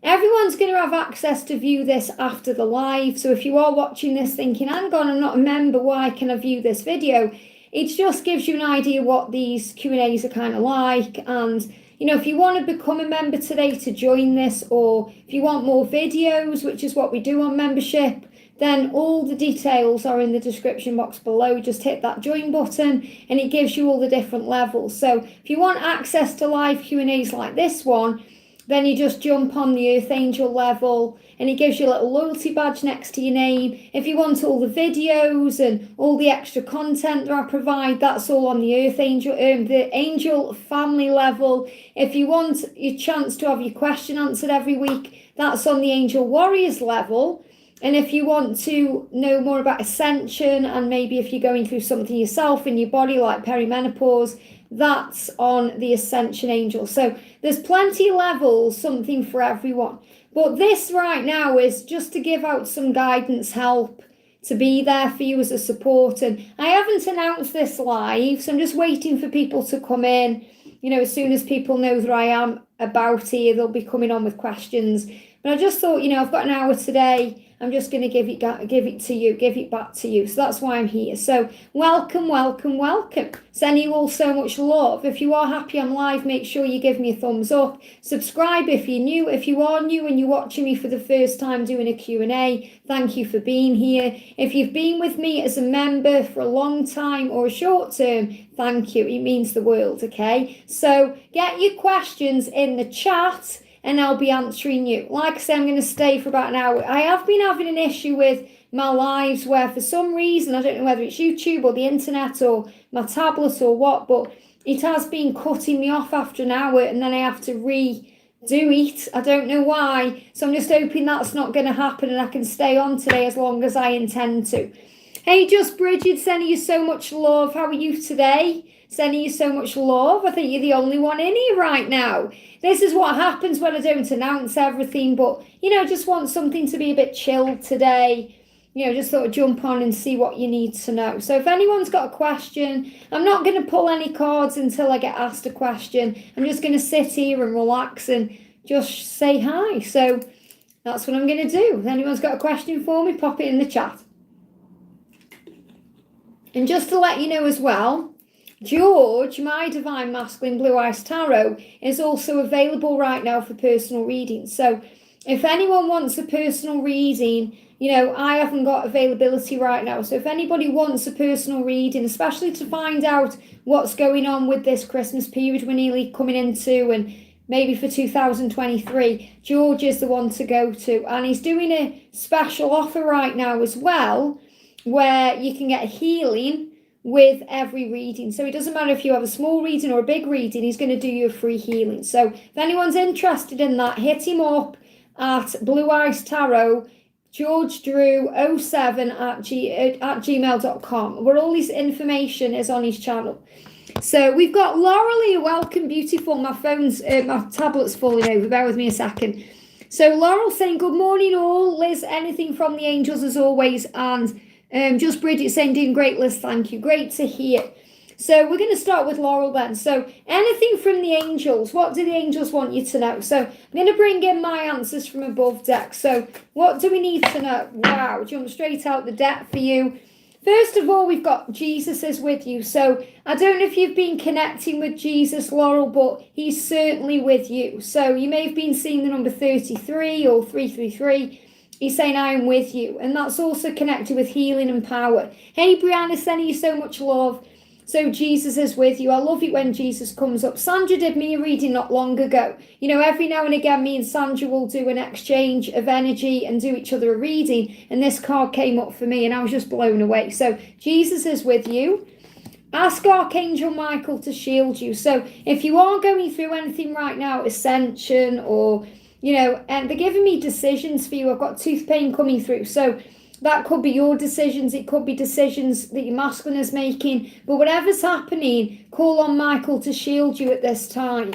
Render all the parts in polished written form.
Everyone's going to have access to view this after the live. So if you are watching this thinking, hang on, I'm not a member, why can I view this video? It just gives you an idea what these Q&As are kind of like. And, if you want to become a member today to join this, or if you want more videos, which is what we do on membership, then all the details are in the description box below. Just hit that join button and it gives you all the different levels. So if you want access to live Q&As like this one, then you just jump on the Earth Angel level and it gives you a little loyalty badge next to your name. If you want all the videos and all the extra content that I provide, that's all on the Earth Angel, the Angel family level. If you want your chance to have your question answered every week, that's on the Angel Warriors level. And if you want to know more about Ascension, and maybe if you're going through something yourself in your body like perimenopause, that's on the Ascension Angel. So there's plenty of levels, something for everyone. But this right now is just to give out some guidance, help, to be there for you as a support. And I haven't announced this live, so I'm just waiting for people to come in. As soon as people know that I am about here, they'll be coming on with questions. But I just thought, I've got an hour today. I'm just going to give it to you, give it back to you. So that's why I'm here. So welcome, welcome, welcome. Sending you all so much love. If you are happy I'm live, make sure you give me a thumbs up. Subscribe if you're new. If you are new and you're watching me for the first time doing a Q&A, thank you for being here. If you've been with me as a member for a long time or a short term, thank you. It means the world, okay? So get your questions in the chat and I'll be answering you. Like I say, I'm going to stay for about an hour. I have been having an issue with my lives where for some reason, I don't know whether it's YouTube or the internet or my tablet or what, but it has been cutting me off after an hour and then I have to redo it. I don't know why. So I'm just hoping that's not going to happen and I can stay on today as long as I intend to. Hey, Just Bridget, sending you so much love. How are you today? Sending you so much love. I think you're the only one in here right now. This is what happens when I don't announce everything, but, just want something to be a bit chilled today. Just sort of jump on and see what you need to know. So if anyone's got a question, I'm not going to pull any cards until I get asked a question. I'm just going to sit here and relax and just say hi. So that's what I'm going to do. If anyone's got a question for me, pop it in the chat. And just to let you know as well, George, my Divine Masculine Blue Eyes Tarot, is also available right now for personal readings. So if anyone wants a personal reading, I haven't got availability right now. So if anybody wants a personal reading, especially to find out what's going on with this Christmas period we're nearly coming into and maybe for 2023, George is the one to go to. And he's doing a special offer right now as well, where you can get healing with every reading. So it doesn't matter if you have a small reading or a big reading, he's going to do you a free healing. So if anyone's interested in that, hit him up at Blue Eyes Tarot, George Drew 07 at gmail.com, where all this information is on his channel. So we've got Laurel here. Welcome, beautiful. My tablet's falling over. Bear with me a second. So Laurel saying, good morning all. Liz, anything from the angels as always. And Just Bridget saying, doing great, Liz, thank you. Great to hear. So we're going to start with Laurel then. So anything from the angels, what do the angels want you to know? So I'm going to bring in my answers from above deck. So what do we need to know? Wow, jump straight out the deck for you. First of all, we've got Jesus is with you. So I don't know if you've been connecting with Jesus, Laurel, but he's certainly with you. So you may have been seeing the number 33 or 333. He's saying, I am with you. And that's also connected with healing and power. Hey, Brianna, sending you so much love. So Jesus is with you. I love it when Jesus comes up. Sandra did me a reading not long ago. Every now and again, me and Sandra will do an exchange of energy and do each other a reading. And this card came up for me and I was just blown away. So Jesus is with you. Ask Archangel Michael to shield you. So if you are going through anything right now, ascension or, and they're giving me decisions for you. I've got tooth pain coming through. So that could be your decisions. It could be decisions that your masculine is making. But whatever's happening, call on Michael to shield you at this time.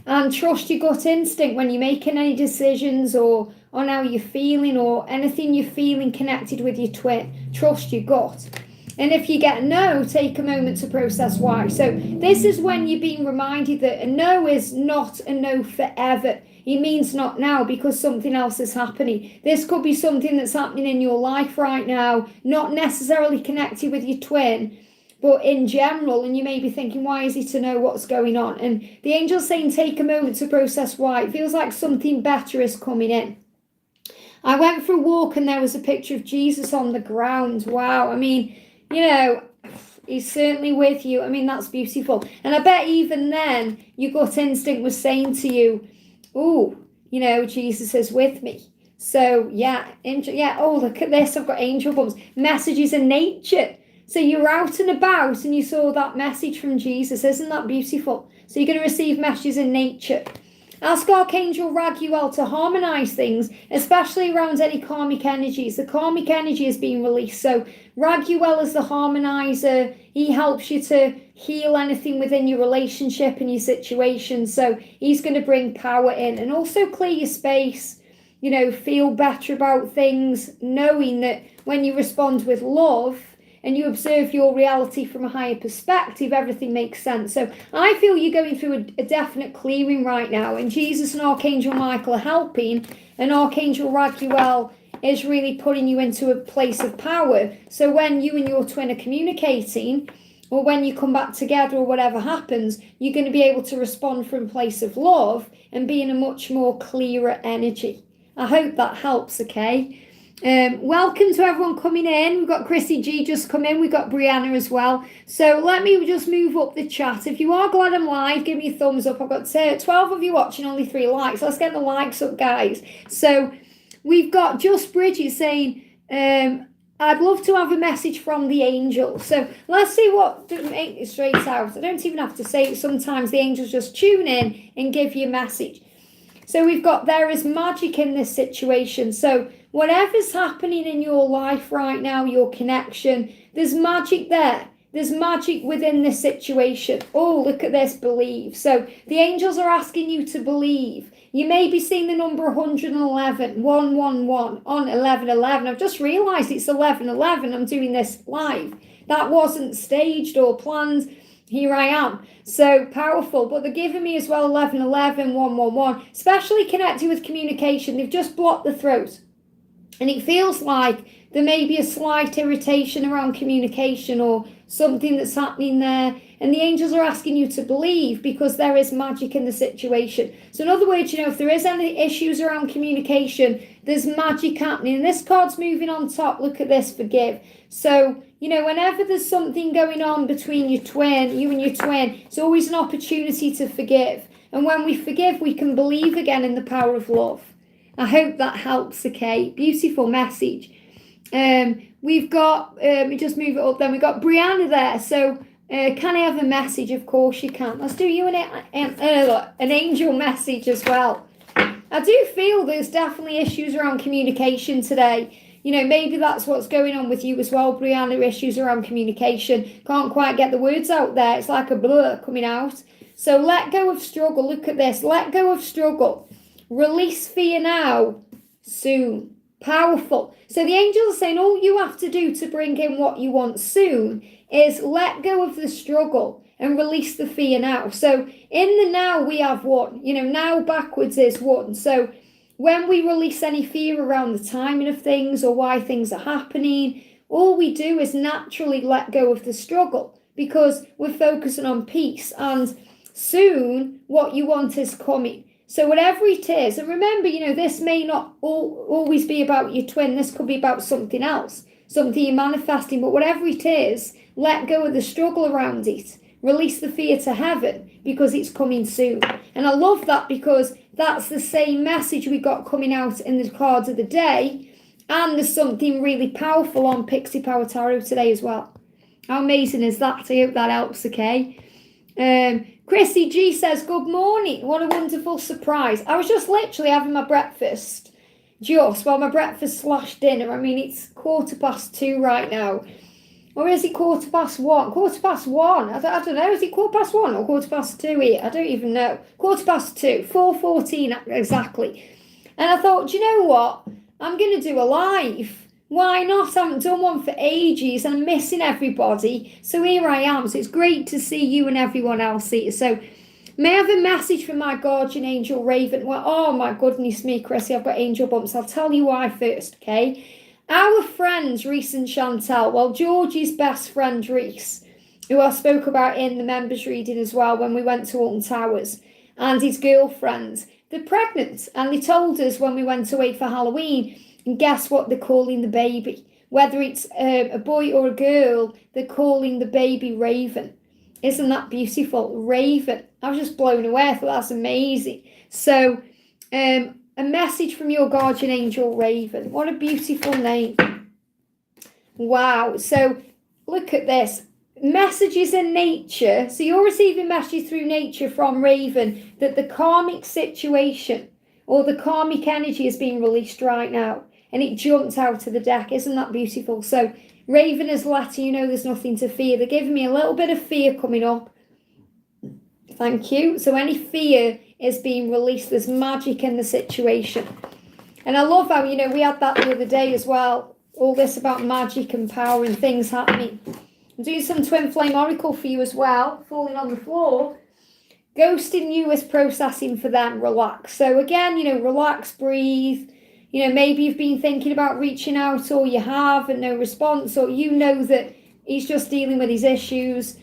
And trust your gut instinct when you're making any decisions or on how you're feeling or anything you're feeling connected with your twin. Trust your gut. And if you get a no, take a moment to process why. So this is when you're being reminded that a no is not a no forever. It means not now because something else is happening. This could be something that's happening in your life right now, not necessarily connected with your twin, but in general, and you may be thinking, why is he to know what's going on? And the angel's saying, take a moment to process why. It feels like something better is coming in. I went for a walk and there was a picture of Jesus on the ground. Wow. I mean, he's certainly with you. I mean, that's beautiful. And I bet even then, your gut instinct was saying to you, oh, Jesus is with me. So, oh, look at this. I've got angel bumps. Messages in nature. So you're out and about and you saw that message from Jesus. Isn't that beautiful? So you're going to receive messages in nature. Ask Archangel Raguel to harmonize things, especially around any karmic energies. The karmic energy is being released. So Raguel is the harmonizer. He helps you to heal anything within your relationship and your situation. So he's going to bring power in and also clear your space. Feel better about things, knowing that when you respond with love, and you observe your reality from a higher perspective, everything makes sense. So I feel you're going through a definite clearing right now, and Jesus and Archangel Michael are helping, and Archangel Raguel is really putting you into a place of power. So when you and your twin are communicating, or when you come back together or whatever happens, you're going to be able to respond from a place of love and be in a much more clearer energy. I hope that helps, okay? Welcome to everyone coming in. We've got Chrissy G just come in. We've got Brianna as well. So let me just move up the chat. If you are glad I'm live, give me a thumbs up. I've got 12 of you watching, only 3 likes. Let's get the likes up, guys. So we've got Just Bridget saying, I'd love to have a message from the angel. So let's see what, make it straight out. I don't even have to say it. Sometimes the angels just tune in and give you a message. So we've got, there is magic in this situation. So whatever's happening in your life right now, your connection, there's magic there. There's magic within this situation. Oh, look at this, believe. So the angels are asking you to believe. You may be seeing the number 111, 111 on 1111. I've just realized it's 1111. I'm doing this live. That wasn't staged or planned. Here I am. So powerful. But they're giving me as well 1111, 111, especially connected with communication. They've just blocked the throat. And it feels like there may be a slight irritation around communication or something that's happening there. And the angels are asking you to believe because there is magic in the situation. So in other words, if there is any issues around communication, there's magic happening. And this card's moving on top. Look at this, forgive. So, whenever there's something going on between you and your twin, it's always an opportunity to forgive. And when we forgive, we can believe again in the power of love. I hope that helps, okay? Beautiful message. We've got, let me just move it up then. We've got Brianna there. So, can I have a message? Of course you can. Let's do you an angel message as well. I do feel there's definitely issues around communication today. Maybe that's what's going on with you as well, Brianna, issues around communication. Can't quite get the words out there. It's like a blur coming out. So let go of struggle. Look at this. Let go of struggle. Release fear now, soon. Powerful. So the angels are saying all you have to do to bring in what you want soon is let go of the struggle and release the fear now. So in the now we have one. Now backwards is one. So when we release any fear around the timing of things or why things are happening, all we do is naturally let go of the struggle because we're focusing on peace. And soon what you want is coming. So whatever it is, and remember, this may not always be about your twin. This could be about something else, something you're manifesting. But whatever it is, let go of the struggle around it. Release the fear to heaven because it's coming soon. And I love that because that's the same message we got coming out in the cards of the day. And there's something really powerful on Pixie Power Tarot today as well. How amazing is that? I hope that helps, okay? Chrissy G says, good morning. What a wonderful surprise. I was just literally having my breakfast. My breakfast / dinner. I mean, it's 2:15 right now. Or is it 1:15? 1:15. I don't know. Is it 1:15 or 2:15 here? I don't even know. 2:15. 4:14 exactly. And I thought, do you know what? I'm going to do a live. Why not? I haven't done one for ages and I'm missing everybody. So here I am. So it's great to see you and everyone else here. So May I have a message from my guardian angel Raven? Well, oh my goodness me, Chrissy, I've got angel bumps. I'll tell you why first, okay? Our friends, Reese and Chantel, well, Georgie's best friend, Reese, who I spoke about in the members reading as well when we went to Alton Towers, and his girlfriend, they're pregnant. And they told us when we went away for Halloween, and guess what they're calling the baby? Whether it's a boy or a girl, they're calling the baby Raven. Isn't that beautiful? Raven. I was just blown away. I thought that's amazing. So, a message from your guardian angel, Raven. What a beautiful name. Wow. So, look at this. Messages in nature. So, you're receiving messages through nature from Raven that the karmic situation or the karmic energy is being released right now. And it jumped out of the deck. Isn't that beautiful? So, Raven is letting you know there's nothing to fear. They're giving me a little bit of fear coming up. Thank you. So any fear is being released. There's magic in the situation. And I love how, we had that the other day as well. All this about magic and power and things happening. I'm doing some twin flame oracle for you as well. Falling on the floor. Ghosting you is processing for them. Relax. So again, relax, breathe. Maybe you've been thinking about reaching out or you have and no response, or that he's just dealing with his issues.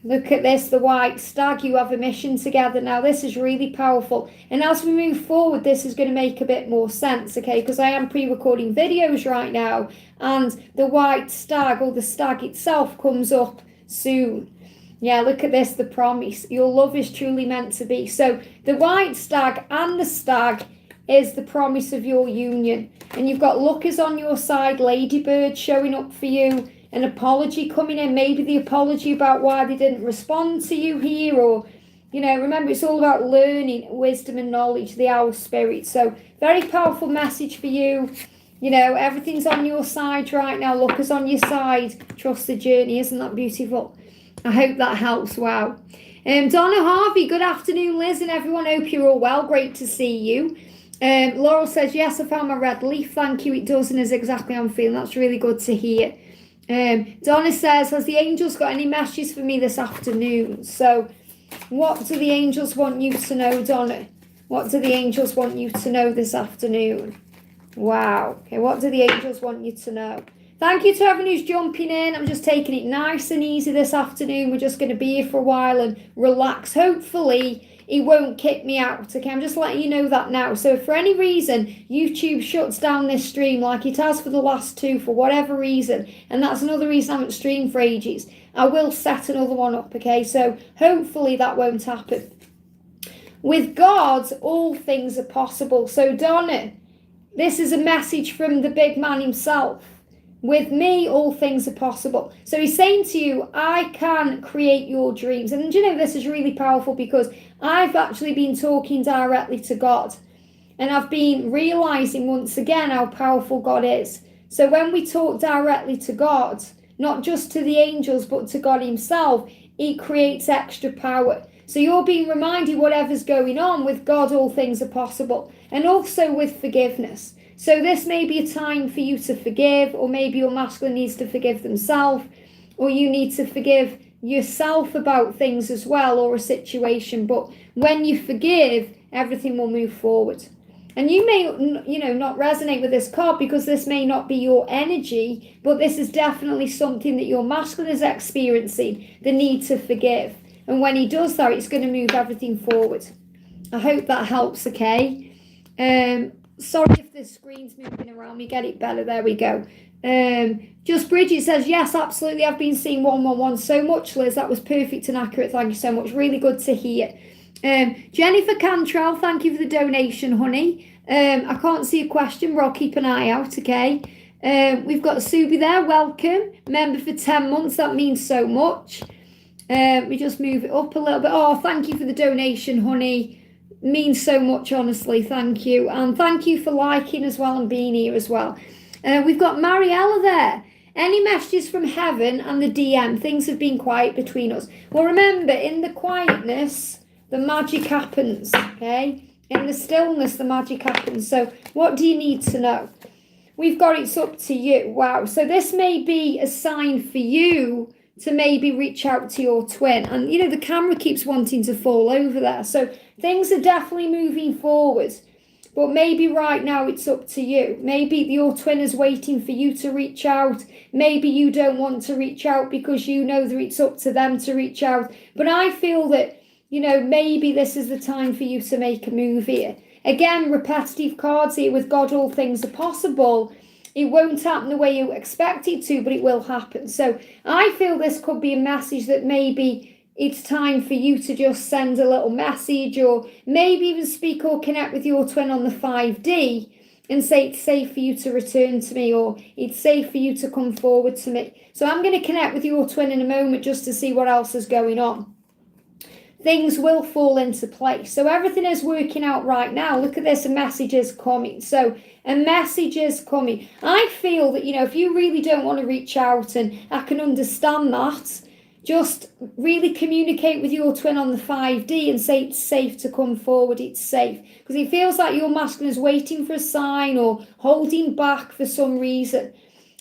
Look at this, the white stag, you have a mission together. Now, this is really powerful. And as we move forward, this is going to make a bit more sense, okay? Because I am pre-recording videos right now, and the white stag or the stag itself comes up soon. Yeah, look at this, the promise. Your love is truly meant to be. So the white stag and the stag is the promise of your union. And you've got lookers on your side, ladybirds showing up for you, an apology coming in, maybe the apology about why they didn't respond to you here, or, remember, it's all about learning, wisdom and knowledge, the owl spirit. So very powerful message for you. Everything's on your side right now, lookers on your side, trust the journey. Isn't that beautiful? I hope that helps. Wow. Donna Harvey, good afternoon, Liz, and everyone. Hope you're all well. Great to see you. Laurel says, yes, I found my red leaf. Thank you. It does and is exactly how I'm feeling. That's really good to hear. Donna says, has the angels got any messages for me this afternoon? So what do the angels want you to know, Donna? What do the angels want you to know this afternoon? Wow. Okay, what do the angels want you to know? Thank you to everyone who's jumping in. I'm just taking it nice and easy this afternoon. We're just going to be here for a while and relax. Hopefully, he won't kick me out, okay? I'm just letting you know that now. So if for any reason YouTube shuts down this stream like it has for the last two, for whatever reason, and that's another reason I haven't streamed for ages, I will set another one up, okay? So hopefully that won't happen. With God, all things are possible. So Donna, this is a message from the big man himself. With me, all things are possible. So he's saying to you, I can create your dreams. And this is really powerful because I've actually been talking directly to God. And I've been realizing once again how powerful God is. So when we talk directly to God, not just to the angels, but to God himself, he creates extra power. So you're being reminded whatever's going on, with God, all things are possible. And also with forgiveness. So this may be a time for you to forgive, or maybe your masculine needs to forgive themselves, or you need to forgive yourself about things as well, or a situation. But when you forgive, everything will move forward. And you may, not resonate with this card because this may not be your energy, but this is definitely something that your masculine is experiencing, the need to forgive. And when he does that, it's going to move everything forward. I hope that helps, okay? Sorry if the screen's moving around me. Get it better. There we go. Just Bridget says, yes, absolutely. I've been seeing 111 so much, Liz. That was perfect and accurate. Thank you so much. Really good to hear. Jennifer Cantrell, thank you for the donation, honey. I can't see a question, but I'll keep an eye out, okay? We've got Subi there. Welcome. Member for 10 months. That means so much. We just move it up a little bit. Oh, thank you for the donation, honey. Means so much, honestly. Thank you. And thank you for liking as well and being here as well. We've got Mariella there. Any messages from heaven and the DM? Things have been quiet between us. Well, remember, in the quietness, the magic happens, okay? In the stillness, the magic happens. So what do you need to know? We've got it's up to you. Wow. So this may be a sign for you to maybe reach out to your twin. And, the camera keeps wanting to fall over there. So things are definitely moving forward. But maybe right now it's up to you. Maybe your twin is waiting for you to reach out. Maybe you don't want to reach out because you know that it's up to them to reach out. But I feel that, maybe this is the time for you to make a move here. Again, repetitive cards here. With God, all things are possible. It won't happen the way you expect it to, but it will happen. So I feel this could be a message that maybe it's time for you to just send a little message, or maybe even speak or connect with your twin on the 5D and say it's safe for you to return to me, or it's safe for you to come forward to me. So I'm going to connect with your twin in a moment just to see what else is going on. Things will fall into place. So everything is working out right now. Look at this, a message is coming. So a message is coming. I feel that, if you really don't want to reach out, and I can understand that, just really communicate with your twin on the 5D and say it's safe to come forward, it's safe. Because it feels like your masculine is waiting for a sign or holding back for some reason.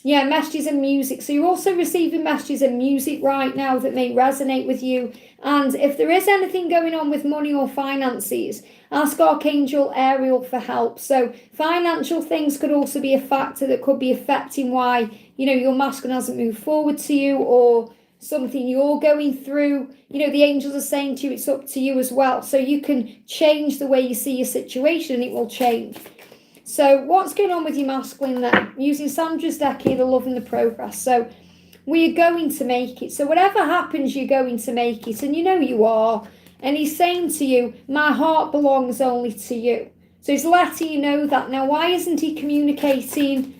Yeah, messages and music. So you're also receiving messages and music right now that may resonate with you. And if there is anything going on with money or finances, ask Archangel Ariel for help. So financial things could also be a factor that could be affecting why, your masculine hasn't moved forward to you, or something you're going through. The angels are saying to you, it's up to you as well. So you can change the way you see your situation and it will change. So what's going on with your masculine then? Using Sandra's deck here, the love and the progress. So we are going to make it. So whatever happens, you're going to make it. And you are. And he's saying to you, my heart belongs only to you. So he's letting you know that. Now, why isn't he communicating?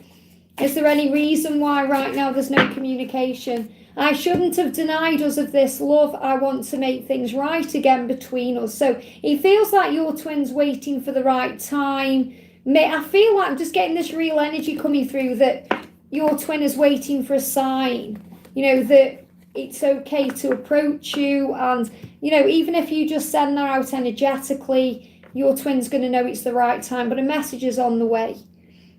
Is there any reason why right now there's no communication? I shouldn't have denied us of this love. I want to make things right again between us. So it feels like your twin's waiting for the right time. I feel like I'm just getting this real energy coming through that your twin is waiting for a sign, that it's okay to approach you. And, even if you just send that out energetically, your twin's going to know it's the right time. But a message is on the way.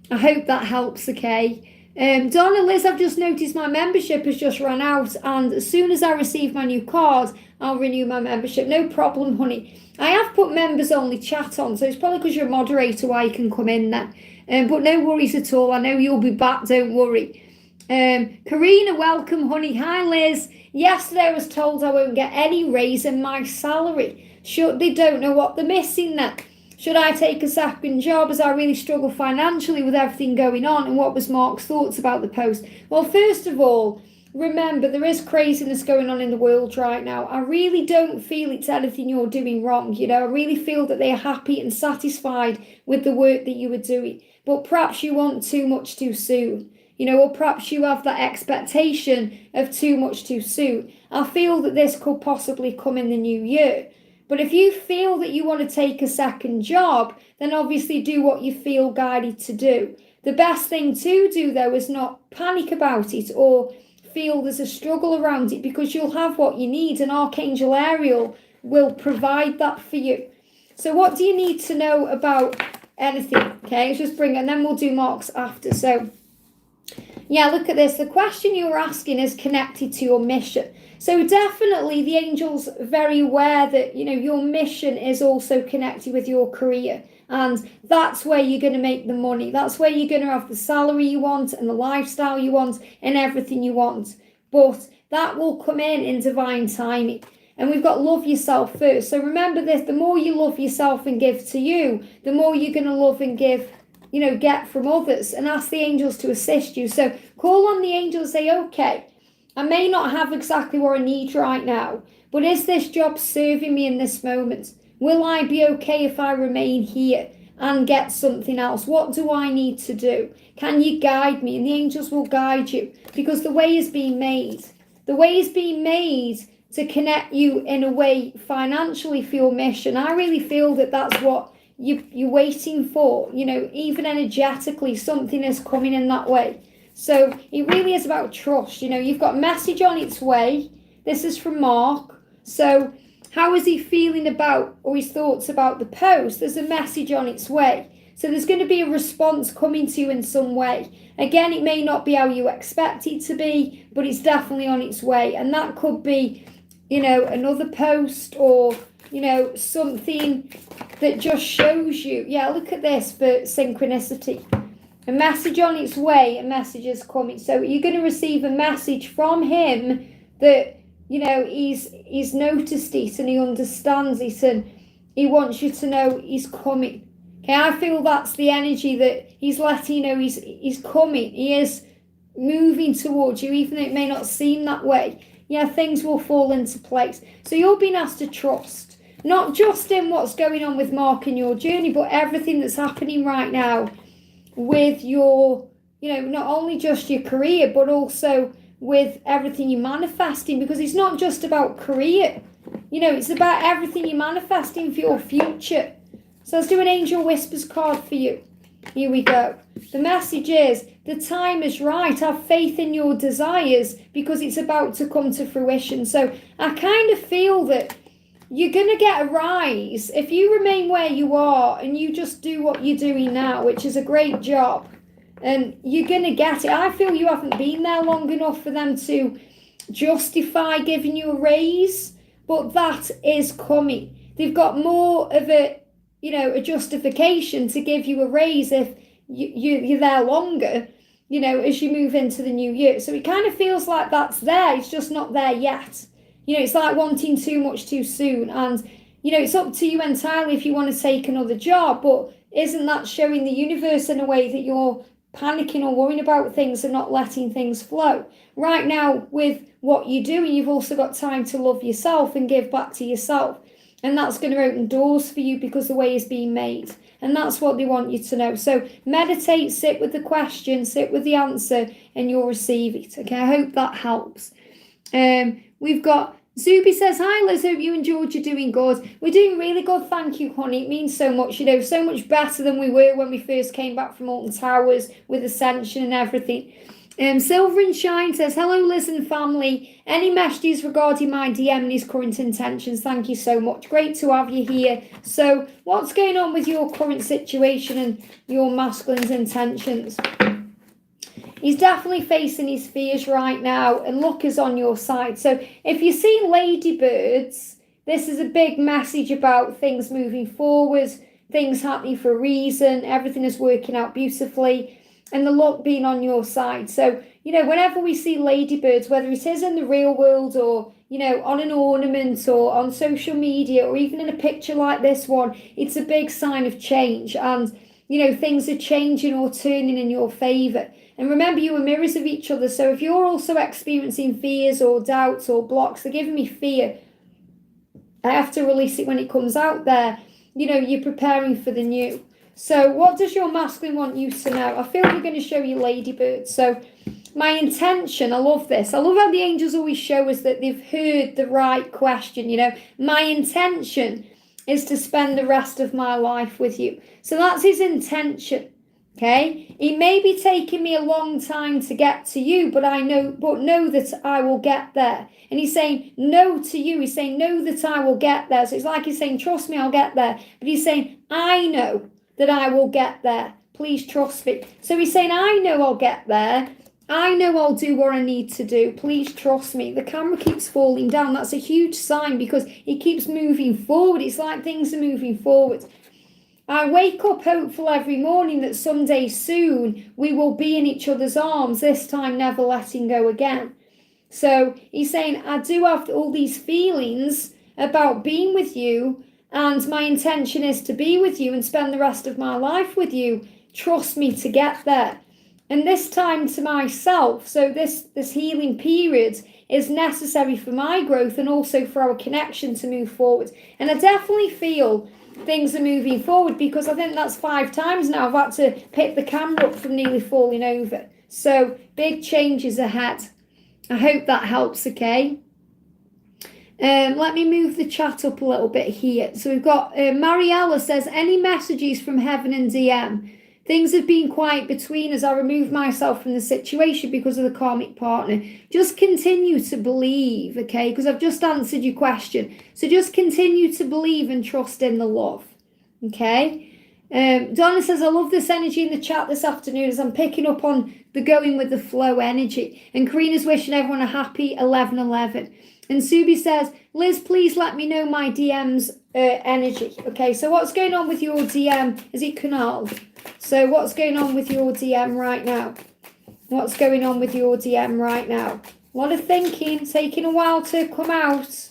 I hope that helps, okay? Donna Liz, I've just noticed my membership has just run out, and as soon as I receive my new card, I'll renew my membership. No problem, honey. I have put members only chat on, so it's probably because you're a moderator why you can come in then. But no worries at all. I know you'll be back, don't worry. Karina, welcome, honey. Hi, Liz. Yesterday I was told I won't get any raise in my salary. Sure, they don't know what they're missing then. Should I take a second job as I really struggle financially with everything going on? And what was Mark's thoughts about the post? Well, first of all, remember there is craziness going on in the world right now. I really don't feel it's anything you're doing wrong. I really feel that they are happy and satisfied with the work that you are doing. But perhaps you want too much too soon. Or perhaps you have that expectation of too much too soon. I feel that this could possibly come in the new year. But if you feel that you want to take a second job, then obviously do what you feel guided to do. The best thing to do, though, is not panic about it or feel there's a struggle around it, because you'll have what you need, and Archangel Ariel will provide that for you. So what do you need to know about anything? Okay, let's just bring it, and then we'll do marks after. So, yeah, look at this. The question you're asking is connected to your mission. So definitely the angels are very aware that, your mission is also connected with your career. And that's where you're going to make the money. That's where you're going to have the salary you want and the lifestyle you want and everything you want. But that will come in divine timing. And we've got love yourself first. So remember this, the more you love yourself and give to you, the more you're going to love and give, get from others. And ask the angels to assist you. So call on the angels, say, okay, I may not have exactly what I need right now, but is this job serving me in this moment? Will I be okay if I remain here and get something else? What do I need to do? Can you guide me? And the angels will guide you, because the way is being made. The way is being made to connect you in a way financially for your mission. I really feel that that's what you're waiting for. Even energetically, something is coming in that way. So it really is about trust. You've got a message on its way. This is from Mark. So how is he feeling about, or his thoughts about the post? There's a message on its way. So there's going to be a response coming to you in some way. Again, it may not be how you expect it to be, but it's definitely on its way. And that could be, another post or, something that just shows you, look at this for synchronicity. A message on its way, a message is coming. So you're going to receive a message from him that, he's noticed it and he understands it and he wants you to know he's coming. Okay, I feel that's the energy that he's letting you know he's coming. He is moving towards you, even though it may not seem that way. Yeah, things will fall into place. So you're being asked to trust, not just in what's going on with Mark in your journey, but everything that's happening right now with your, not only just your career, but also with everything you're manifesting, because it's not just about career. It's about everything you're manifesting for your future. So let's do an Angel Whispers card for you. Here we go. The message is, the time is right. Have faith in your desires because it's about to come to fruition. So I kind of feel that you're going to get a rise if you remain where you are and you just do what you're doing now, which is a great job. And you're going to get it. I feel you haven't been there long enough for them to justify giving you a raise, but that is coming. They've got more of a justification to give you a raise if you're there longer, as you move into the new year. So it kind of feels like that's there. It's just not there yet. It's like wanting too much too soon. And, it's up to you entirely if you want to take another job. But isn't that showing the universe in a way that you're panicking or worrying about things and not letting things flow? Right now, with what you're doing, you've also got time to love yourself and give back to yourself. And that's going to open doors for you because the way is being made. And that's what they want you to know. So meditate, sit with the question, sit with the answer, and you'll receive it. Okay, I hope that helps. We've got Zuby says, hi Liz, hope you enjoyed. You're doing good. We're doing really good, thank you, honey. It means so much, so much better than we were when we first came back from Alton Towers with Ascension and everything. Silver and Shine says, hello Liz and family. Any messages regarding my DM and his current intentions? Thank you so much. Great to have you here. So what's going on with your current situation and your masculine's intentions? He's definitely facing his fears right now, and luck is on your side. So if you see ladybirds, this is a big message about things moving forward, things happening for a reason, everything is working out beautifully, and the luck being on your side. So, whenever we see ladybirds, whether it is in the real world or, on an ornament or on social media or even in a picture like this one, it's a big sign of change. And, things are changing or turning in your favour. And remember, you are mirrors of each other. So if you're also experiencing fears or doubts or blocks, they're giving me fear, I have to release it when it comes out there. You're preparing for the new. So what does your masculine want you to know? I feel we're going to show you ladybirds. So my intention, I love this. I love how the angels always show us that they've heard the right question. My intention is to spend the rest of my life with you. So that's his intention. Okay, it may be taking me a long time to get to you, but know that I will get there. And he's saying no to you. He's saying know that I will get there. So it's like he's saying, trust me, I'll get there. But he's saying, I know that I will get there. Please trust me. So he's saying, I know I'll get there. I know I'll do what I need to do. Please trust me. The camera keeps falling down. That's a huge sign because it keeps moving forward. It's like things are moving forward. I wake up hopeful every morning that someday soon we will be in each other's arms, this time never letting go again. So he's saying, I do have all these feelings about being with you, and my intention is to be with you and spend the rest of my life with you. Trust me to get there. And this time to myself, so this healing period is necessary for my growth and also for our connection to move forward. And I definitely feel things are moving forward because I think that's 5 times now I've had to pick the camera up from nearly falling over. So big changes ahead. I hope that helps, okay? Let me move the chat up a little bit here. So we've got Mariella says, any messages from heaven and DM? Things have been quiet between us. I removed myself from the situation because of the karmic partner. Just continue to believe, okay? Because I've just answered your question. So just continue to believe and trust in the love, okay? Donna says, I love this energy in the chat this afternoon as I'm picking up on the going with the flow energy. And Karina's wishing everyone a happy 11/11. And Subi says, Liz, please let me know my DM's energy. Okay, so what's going on with your DM? Is it Kunal? So what's going on with your DM right now? What's going on with your DM right now? A lot of thinking, taking a while to come out.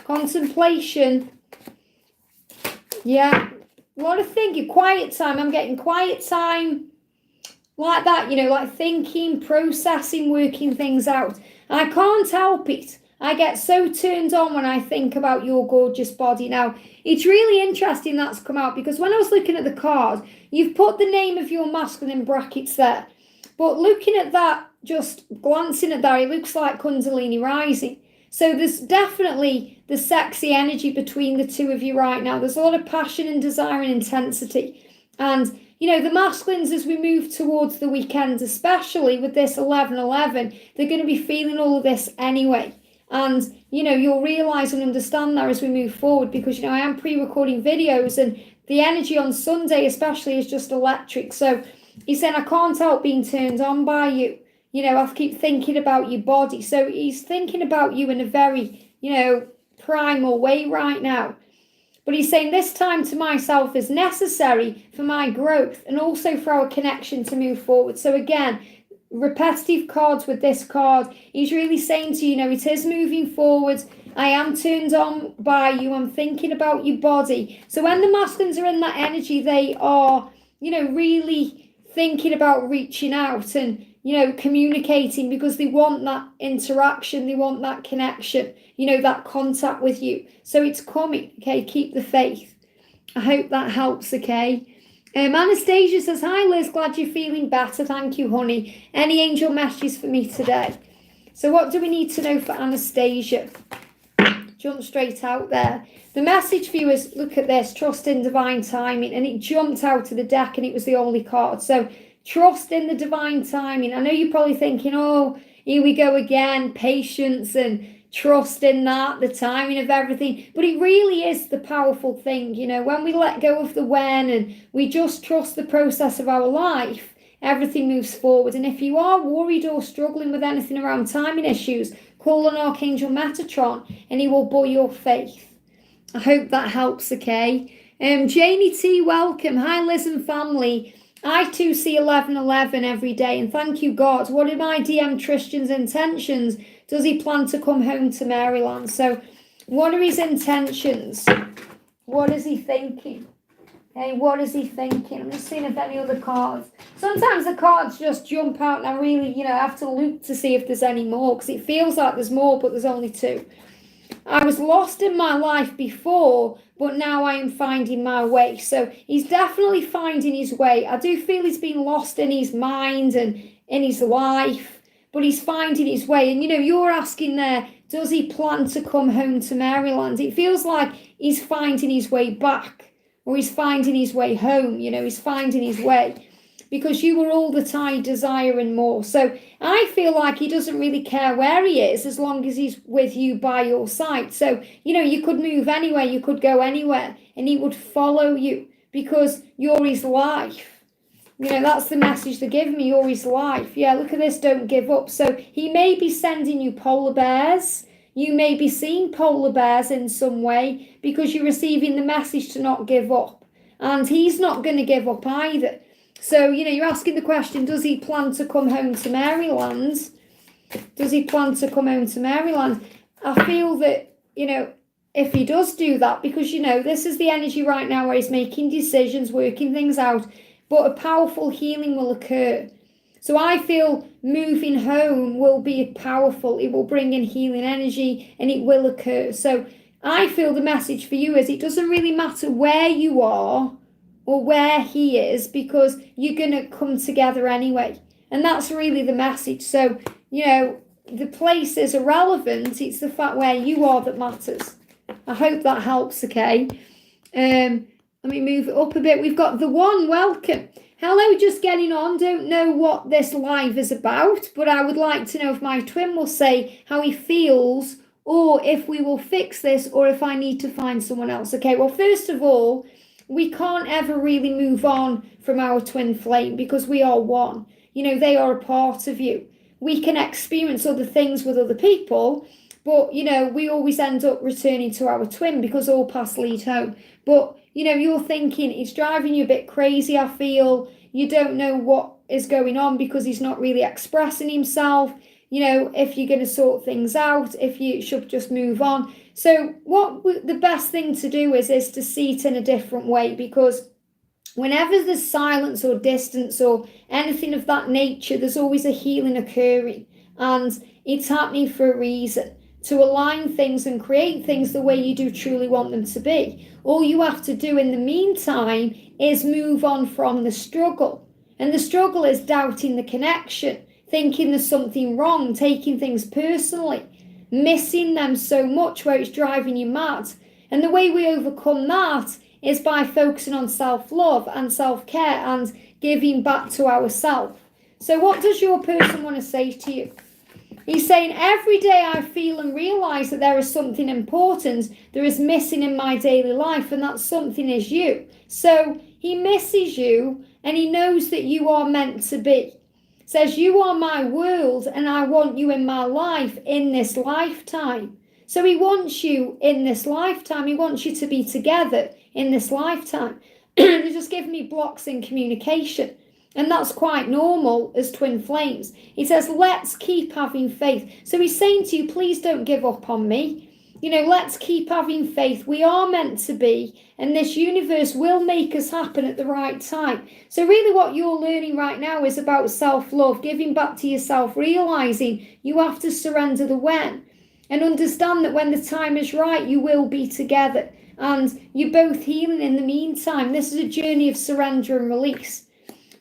Contemplation. Yeah, a lot of thinking. Quiet time. I'm getting quiet time. Like that, you know, like thinking, processing, working things out. I can't help it. I get so turned on when I think about your gorgeous body. Now, it's really interesting that's come out because when I was looking at the card, you've put the name of your masculine in brackets there. But looking at that, just glancing at that, it looks like Kundalini rising. So there's definitely the sexy energy between the two of you right now. There's a lot of passion and desire and intensity. And, you know, the masculines, as we move towards the weekend, especially with this 11/11, they're going to be feeling all of this anyway. And, you know, you'll realise and understand that as we move forward because, you know, I am pre-recording videos and the energy on Sunday especially is just electric. So he's saying, I can't help being turned on by you. You know, I keep thinking about your body. So he's thinking about you in a very, you know, primal way right now. But he's saying this time to myself is necessary for my growth and also for our connection to move forward. So again, repetitive cards with this card. He's really saying to you, you know, it is moving forward. I am turned on by you. I'm thinking about your body. So when the masculines are in that energy, they are, you know, really thinking about reaching out and, you know, communicating because they want that interaction. They want that connection, you know, that contact with you. So it's coming, okay? Keep the faith. I hope that helps, okay? Anastasia says, hi, Liz, glad you're feeling better. Thank you, honey. Any angel messages for me today? So what do we need to know for Anastasia? Jump straight out there. The message for you is, look at this, trust in divine timing. And it jumped out of the deck and it was the only card. So trust in the divine timing. I know you're probably thinking, oh, here we go again, patience and trust in that, the timing of everything. But it really is the powerful thing, you know, when we let go of the when and we just trust the process of our life, everything moves forward. And if you are worried or struggling with anything around timing issues, call on Archangel Metatron and he will buoy your faith. I hope that helps, okay? Janie T, welcome. Hi, Liz and family. I too see 11/11 every day, and thank you, God. What are my DM Tristan's intentions? Does he plan to come home to Maryland? So what are his intentions? What is he thinking? Hey, what is he thinking? I'm just seeing if any other cards. Sometimes the cards just jump out and I really, you know, have to look to see if there's any more because it feels like there's more, but there's only two. I was lost in my life before, but now I am finding my way. So he's definitely finding his way. I do feel he's been lost in his mind and in his life, but he's finding his way. And, you know, you're asking there, does he plan to come home to Maryland? It feels like he's finding his way back or he's finding his way home. You know, he's finding his way because you were all that I desire and more. So I feel like he doesn't really care where he is as long as he's with you by your side. So, you know, you could move anywhere, you could go anywhere and he would follow you because you're his life. You know, that's the message they're giving me, you're his life. Yeah, look at this, don't give up. So he may be sending you polar bears. You may be seeing polar bears in some way because you're receiving the message to not give up. And he's not going to give up either. So, you know, you're asking the question, does he plan to come home to Maryland? Does he plan to come home to Maryland? I feel that, you know, if he does do that, because, you know, this is the energy right now where he's making decisions, working things out, but a powerful healing will occur. So I feel moving home will be powerful. It will bring in healing energy and it will occur. So I feel the message for you is it doesn't really matter where you are or where he is because you're going to come together anyway. And that's really the message. So, you know, the place is irrelevant. It's the fact where you are that matters. I hope that helps, okay? Let me move it up a bit. We've got the one, welcome. Hello, just getting on. Don't know what this live is about, but I would like to know if my twin will say how he feels or if we will fix this or if I need to find someone else. Okay, well, first of all, we can't ever really move on from our twin flame because we are one. They are a part of you. We can experience other things with other people, but, we always end up returning to our twin because all paths lead home. But, you're thinking it's driving you a bit crazy, I feel. You don't know what is going on because he's not really expressing himself. If you're going to sort things out, if you should just move on. So the best thing to do is to see it in a different way, because whenever there's silence or distance or anything of that nature, there's always a healing occurring, and it's happening for a reason, to align things and create things the way you do truly want them to be. All you have to do in the meantime is move on from the struggle. And the struggle is doubting the connection, thinking there's something wrong, taking things personally, missing them so much where it's driving you mad. And the way we overcome that is by focusing on self-love and self-care and giving back to ourselves. So what does your person want to say to you? He's saying, every day I feel and realise that there is something important there is missing in my daily life, and that something is you. So he misses you, and he knows that you are meant to be. Says, you are my world, and I want you in my life in this lifetime. So he wants you in this lifetime. He wants you to be together in this lifetime. They're just giving me blocks in communication. And that's quite normal as twin flames. He says, let's keep having faith. So he's saying to you, please don't give up on me. Let's keep having faith. We are meant to be, and this universe will make us happen at the right time. So really what you're learning right now is about self-love, giving back to yourself, realizing you have to surrender the when, and understand that when the time is right, you will be together, and you're both healing in the meantime. This is a journey of surrender and release.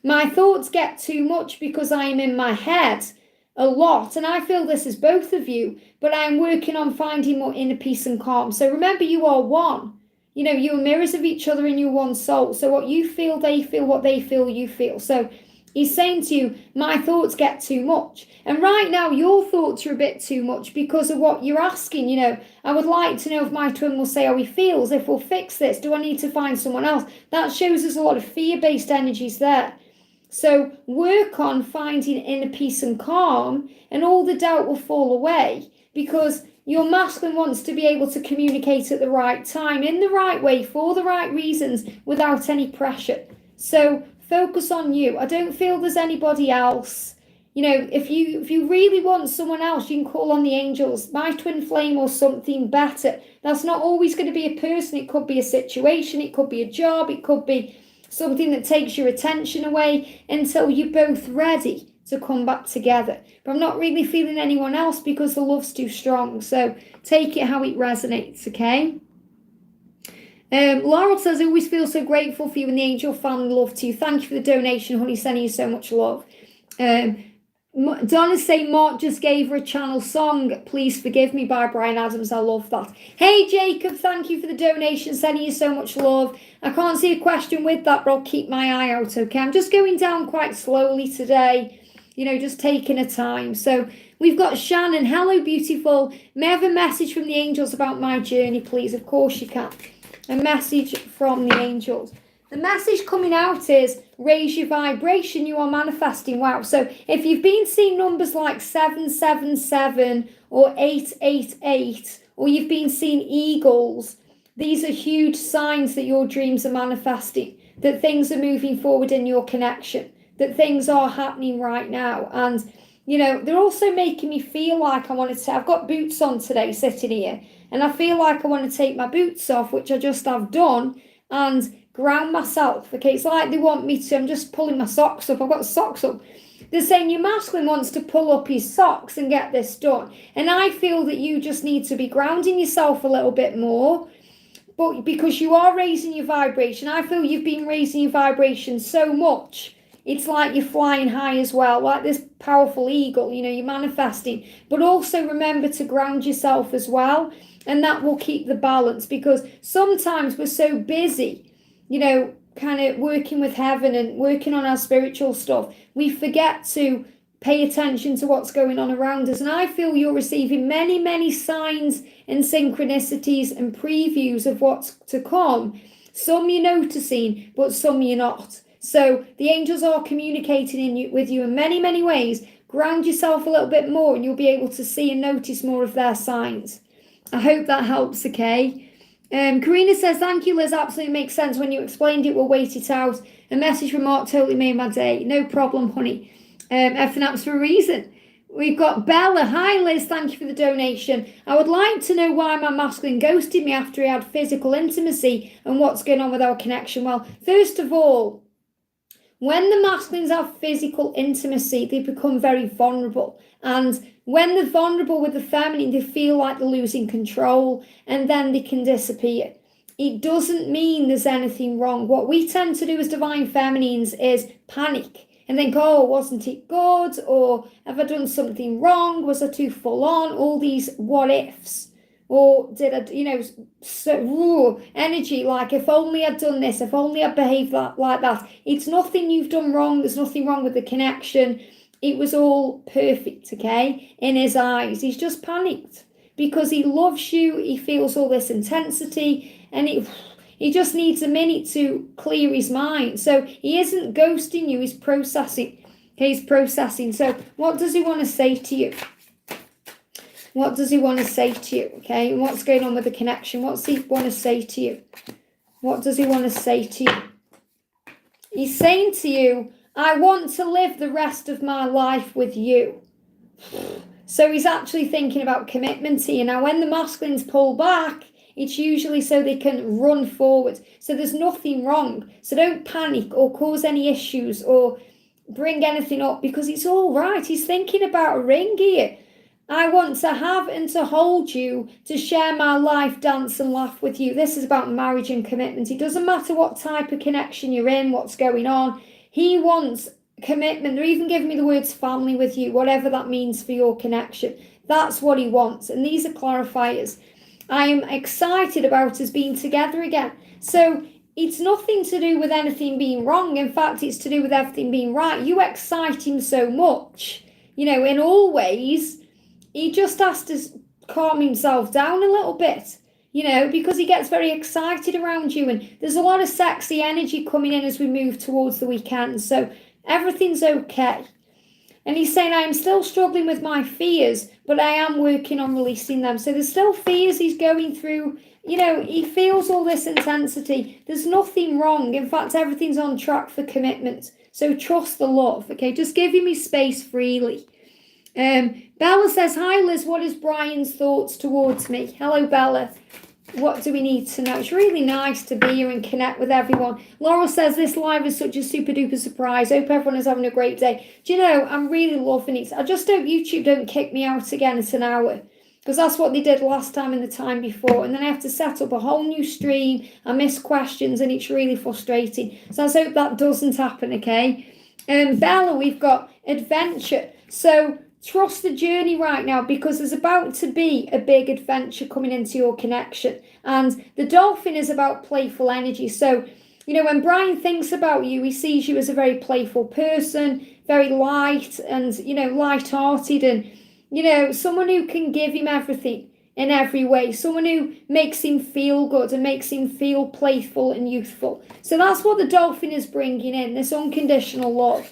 My thoughts get too much because I am in my head a lot, and I feel this is both of you, but I'm working on finding more inner peace and calm. So remember, you are one. You're mirrors of each other and you're one soul. So what you feel, they feel. What they feel, you feel. So he's saying to you, my thoughts get too much. And right now, your thoughts are a bit too much because of what you're asking. I would like to know if my twin will say how he feels, if we'll fix this. Do I need to find someone else? That shows us a lot of fear-based energies there. So work on finding inner peace and calm, and all the doubt will fall away, because your masculine wants to be able to communicate at the right time, in the right way, for the right reasons, without any pressure. So focus on you. I don't feel there's anybody else. If you really want someone else, you can call on the angels, my twin flame, or something better. That's not always going to be a person. It could be a situation. It could be a job. It could be something that takes your attention away until you're both ready to come back together. But I'm not really feeling anyone else because the love's too strong. So take it how it resonates, okay? Laurel says, I always feel so grateful for you and the angel family. Love to you. Thank you for the donation, honey. Sending you so much love. Donna's saying, Mark just gave her a channel song, Please Forgive Me by Bryan Adams. I love that. Hey, Jacob, thank you for the donation. Sending you so much love. I can't see a question with that, but I'll keep my eye out, okay? I'm just going down quite slowly today, just taking a time. So we've got Shannon. Hello, beautiful. May I have a message from the angels about my journey, please? Of course you can. A message from the angels. The message coming out is raise your vibration. You are manifesting. Wow. So if you've been seeing numbers like 777 or 888, or you've been seeing eagles, these are huge signs that your dreams are manifesting, that things are moving forward in your connection, that things are happening right now. And, they're also making me feel like I want to, I've got boots on today sitting here, and I feel like I want to take my boots off, which I just have done, and ground myself. Okay, it's like they want me to, I'm just pulling my socks up. I've got socks up. They're saying your masculine wants to pull up his socks and get this done. And I feel that you just need to be grounding yourself a little bit more. But because you are raising your vibration, I feel you've been raising your vibration so much. It's like you're flying high as well, like this powerful eagle, you're manifesting. But also remember to ground yourself as well. And that will keep the balance, because sometimes we're so busy, kind of working with heaven and working on our spiritual stuff, we forget to pay attention to what's going on around us. And I feel you're receiving many, many signs and synchronicities and previews of what's to come Some you're noticing, but some you're not. So the angels are communicating with you in many, many ways. Ground yourself a little bit more and you'll be able to see and notice more of their signs. I hope that helps, okay? Karina says, thank you, Liz. Absolutely makes sense. When you explained it, we'll wait it out. A message from Mark totally made my day. No problem, honey. Everything happens for a reason. We've got Bella. Hi, Liz. Thank you for the donation. I would like to know why my masculine ghosted me after he had physical intimacy and what's going on with our connection. Well, first of all, when the masculines have physical intimacy, they become very vulnerable. And when they're vulnerable with the feminine, they feel like they're losing control and then they can disappear. It doesn't mean there's anything wrong. What we tend to do as divine feminines is panic and think, oh, wasn't it good? Or have I done something wrong? Was I too full on? All these what ifs. Or did I, energy, like if only I'd done this, if only I'd behaved like that. It's nothing you've done wrong. There's nothing wrong with the connection. It was all perfect, okay? In his eyes. He's just panicked because he loves you. He feels all this intensity and he just needs a minute to clear his mind. So he isn't ghosting you. He's processing. He's processing. So what does he want to say to you? What does he want to say to you, okay? And what's going on with the connection? What's he want to say to you? What does he want to say to you? He's saying to you, I want to live the rest of my life with you. So he's actually thinking about commitment here. Now, when the masculines pull back, it's usually so they can run forward. So there's nothing wrong. So don't panic or cause any issues or bring anything up because it's all right. He's thinking about a ring here. I want to have and to hold you, to share my life, dance and laugh with you. This is about marriage and commitment. It doesn't matter what type of connection you're in, what's going on. He wants commitment. They're even giving me the words family with you, whatever that means for your connection. That's what he wants. And these are clarifiers. I am excited about us being together again. So it's nothing to do with anything being wrong. In fact, it's to do with everything being right. You excite him so much, in all ways. He just has to calm himself down a little bit, because he gets very excited around you. And there's a lot of sexy energy coming in as we move towards the weekend. So everything's okay. And he's saying, I'm still struggling with my fears, but I am working on releasing them. So there's still fears he's going through. He feels all this intensity. There's nothing wrong. In fact, everything's on track for commitment. So trust the love, okay? Just give him his space freely. Bella says, hi Liz, what is Brian's thoughts towards me? Hello Bella, what do we need to know? It's really nice to be here and connect with everyone. Laurel says, this live is such a super duper surprise. Hope everyone is having a great day. Do you know, I'm really loving it. I just hope YouTube don't kick me out again at an hour, because that's what they did last time and the time before, and then I have to set up a whole new stream. I miss questions and it's really frustrating. So I hope that doesn't happen, okay? Bella, we've got adventure. So trust the journey right now, because there's about to be a big adventure coming into your connection. And the dolphin is about playful energy. So, when Brian thinks about you, he sees you as a very playful person, very light and, light-hearted and, someone who can give him everything in every way. Someone who makes him feel good and makes him feel playful and youthful. So that's what the dolphin is bringing in, this unconditional love.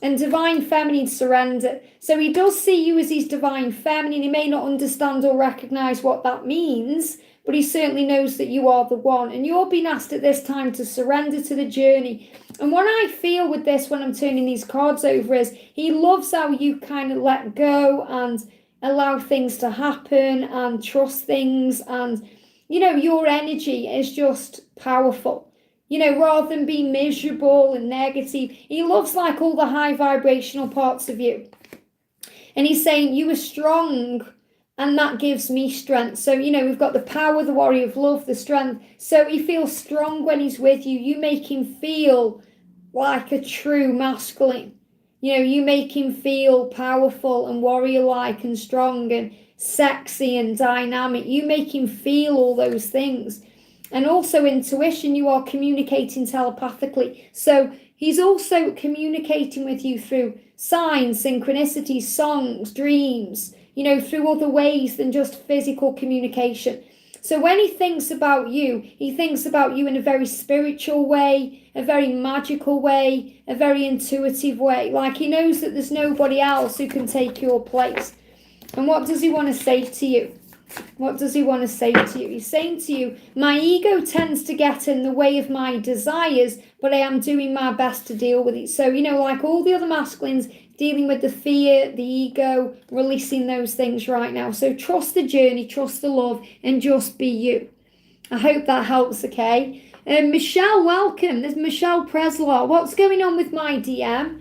And divine feminine surrender. So he does see you as his divine feminine. He may not understand or recognize what that means, but he certainly knows that you are the one. And you're being asked at this time to surrender to the journey. And what I feel with this when I'm turning these cards over is he loves how you kind of let go and allow things to happen and trust things. And, your energy is just powerful. Rather than being miserable and negative, he loves like all the high vibrational parts of you. And he's saying you are strong and that gives me strength. So, we've got the power, the warrior of love, the strength. So he feels strong when he's with you. You make him feel like a true masculine. You make him feel powerful and warrior-like and strong and sexy and dynamic. You make him feel all those things. And also intuition, you are communicating telepathically. So he's also communicating with you through signs, synchronicities, songs, dreams, through other ways than just physical communication. So when he thinks about you in a very spiritual way, a very magical way, a very intuitive way. Like he knows that there's nobody else who can take your place. And what does he want to say to you? What does he want to say to you? He's saying to you, my ego tends to get in the way of my desires, but I am doing my best to deal with it. So, like all the other masculines, dealing with the fear, the ego, releasing those things right now. So trust the journey, trust the love, and just be you. I hope that helps, okay? Michelle, welcome. There's Michelle Preslaw. What's going on with my DM?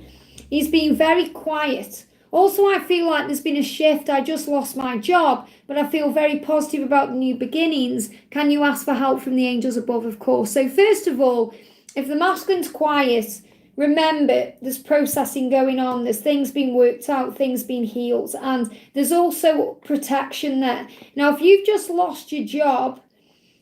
He's been very quiet. Also, I feel like there's been a shift. I just lost my job, but I feel very positive about the new beginnings. Can you ask for help from the angels above? Of course. So first of all, if the masculine's quiet, remember there's processing going on. There's things being worked out, things being healed. And there's also protection there. Now, if you've just lost your job,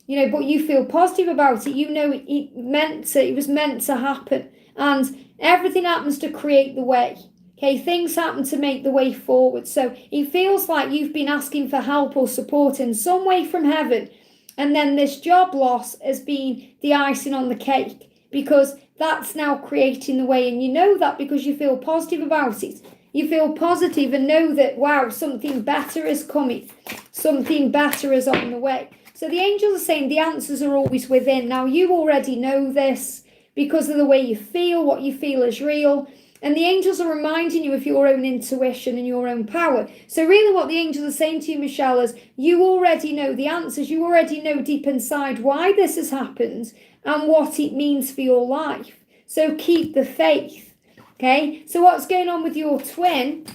but you feel positive about it, it was meant to happen. And everything happens to create the way. Okay, things happen to make the way forward. So it feels like you've been asking for help or support in some way from heaven. And then this job loss has been the icing on the cake, because that's now creating the way. And you know that because you feel positive about it. You feel positive and know that, wow, something better is coming. Something better is on the way. So the angels are saying the answers are always within. Now, you already know this because of the way you feel, what you feel is real. And the angels are reminding you of your own intuition and your own power. So really what the angels are saying to you, Michelle, is you already know the answers. You already know deep inside why this has happened and what it means for your life. So keep the faith. Okay? So what's going on with your twin?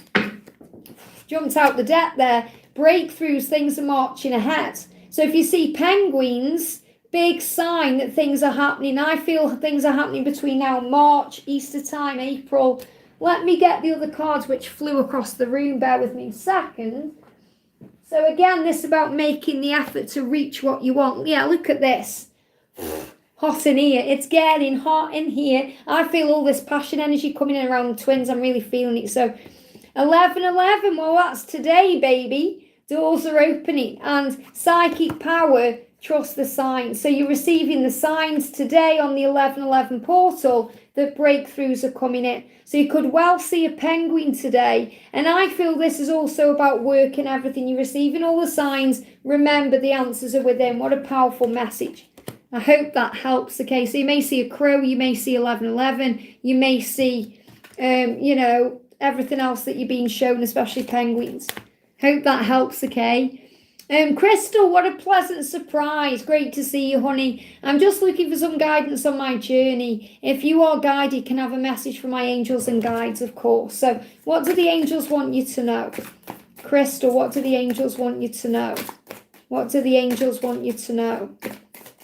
Jumped out the deck there. Breakthroughs, things are marching ahead. So if you see penguins, big sign that things are happening. I feel things are happening between now and March, Easter time, April. Let me get the other cards which flew across the room. Bear with me a second. So again, this is about making the effort to reach what you want. Yeah, look at this. Hot in here. It's getting hot in here. I feel all this passion energy coming in around the twins. I'm really feeling it. So 11/11. Well, that's today, baby. Doors are opening. And psychic power, trust the signs. So you're receiving the signs today on the 11/11 portal that breakthroughs are coming in. So you could well see a penguin today. And I feel this is also about work and everything. You're receiving all the signs. Remember, the answers are within. What a powerful message. I hope that helps. Okay, so you may see a crow. You may see 11/11. You may see, everything else that you're being shown, especially penguins. Hope that helps, okay? Crystal, what a pleasant surprise. Great to see you, honey. I'm just looking for some guidance on my journey. If you are guided, can have a message from my angels and guides, of course. So what do the angels want you to know? Crystal, what do the angels want you to know? What do the angels want you to know?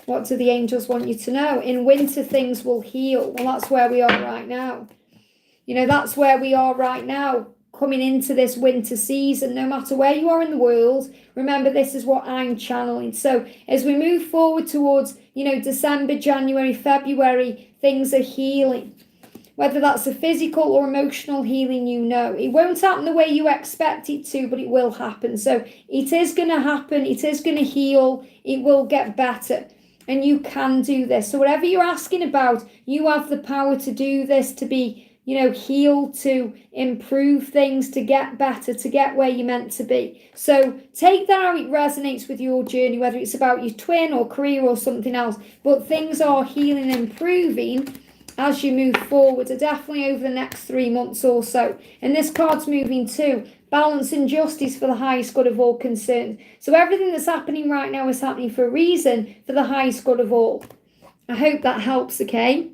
What do the angels want you to know? In winter, things will heal. Well, that's where we are right now. That's where we are right now. Coming into this winter season, no matter where you are in the world, remember this is what I'm channeling. So as we move forward towards, December, January, February, things are healing. Whether that's a physical or emotional healing, it won't happen the way you expect it to, but it will happen. So it is going to happen. It is going to heal. It will get better. And you can do this. So whatever you're asking about, you have the power to do this, to be heal, to improve things, to get better, to get where you're meant to be. So take that how it resonates with your journey, whether it's about your twin or career or something else. But things are healing and improving as you move forward, definitely over the next 3 months or so. And this card's moving too. Balance and justice for the highest good of all concerned. So everything that's happening right now is happening for a reason, for the highest good of all. I hope that helps, okay?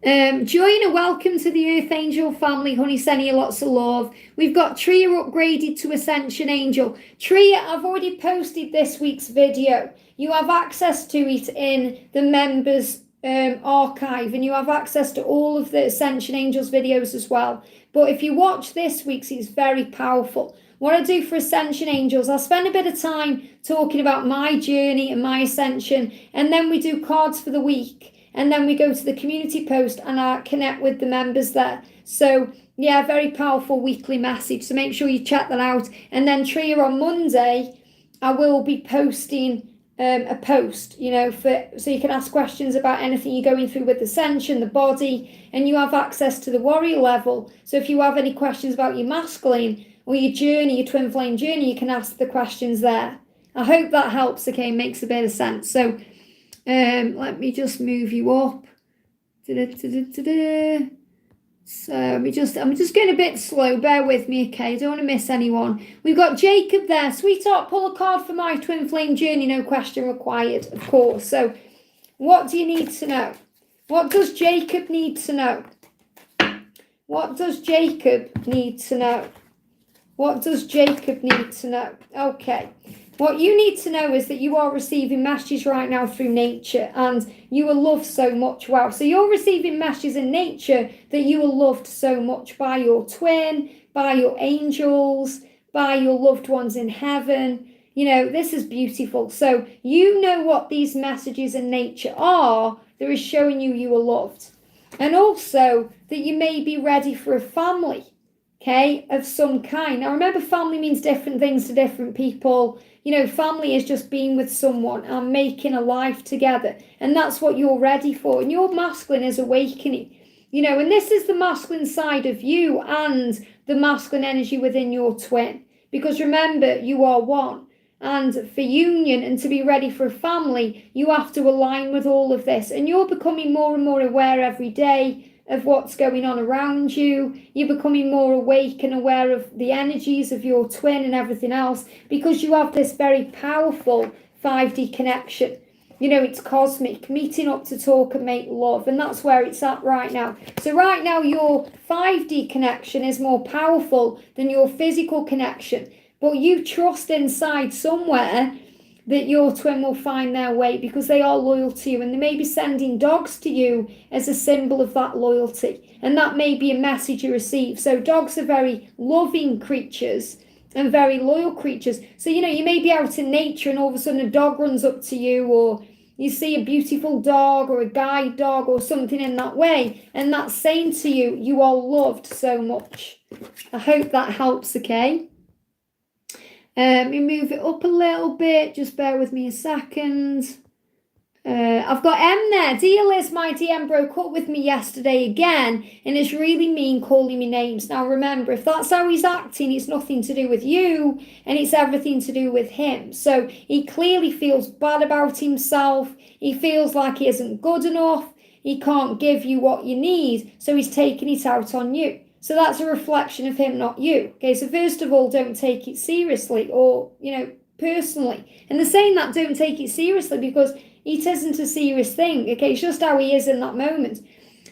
Joanna, welcome to the Earth Angel family, honey, sending you lots of love. We've got Tria upgraded to Ascension Angel. Tria, I've already posted this week's video. You have access to it in the members archive, and you have access to all of the Ascension Angels videos as well. But if you watch this week's, it's very powerful. What I do for Ascension Angels, I spend a bit of time talking about my journey and my ascension, and then we do cards for the week. And then we go to the community post and I connect with the members there. So, yeah, very powerful weekly message. So make sure you check that out. And then Tria on Monday, I will be posting a post, so you can ask questions about anything you're going through with ascension, the body, and you have access to the warrior level. So if you have any questions about your masculine or your journey, your twin flame journey, you can ask the questions there. I hope that helps, okay, makes a bit of sense. So let me just move you up. So I'm just going a bit slow, bear with me, okay, I don't want to miss anyone. We've got Jacob there. Sweetheart, pull a card for my twin flame journey, no question required, of course. So what do you need to know? What does Jacob need to know? What does Jacob need to know? What does Jacob need to know? Okay. What you need to know is that you are receiving messages right now through nature, and you are loved so much. Wow. So you're receiving messages in nature that you are loved so much by your twin, by your angels, by your loved ones in heaven. This is beautiful. So you know what these messages in nature are that is showing you are loved. And also that you may be ready for a family, okay, of some kind. Now remember, family means different things to different people. Family is just being with someone and making a life together. And that's what you're ready for. And your masculine is awakening. And this is the masculine side of you and the masculine energy within your twin. Because remember, you are one. And for union and to be ready for a family, you have to align with all of this. And you're becoming more and more aware every day of what's going on around you. You're becoming more awake and aware of the energies of your twin and everything else, because you have this very powerful 5D connection. It's cosmic, meeting up to talk and make love, and that's where it's at right now. So right now your 5D connection is more powerful than your physical connection, but you trust inside somewhere that your twin will find their way, because they are loyal to you, and they may be sending dogs to you as a symbol of that loyalty, and that may be a message you receive. So dogs are very loving creatures and very loyal creatures. So you may be out in nature and all of a sudden a dog runs up to you, or you see a beautiful dog or a guide dog or something in that way, and that's saying to you, you are loved so much. I hope that helps, okay? Let me move it up a little bit. Just bear with me a second. I've got M there. Dear Liz, my DM broke up with me yesterday again, and it's really mean calling me names. Now remember, if that's how he's acting, it's nothing to do with you, and it's everything to do with him. So he clearly feels bad about himself. He feels like he isn't good enough. He can't give you what you need, so he's taking it out on you. So that's a reflection of him, not you. Okay, so first of all, don't take it seriously or, personally. And they're saying that don't take it seriously because it isn't a serious thing. Okay, it's just how he is in that moment.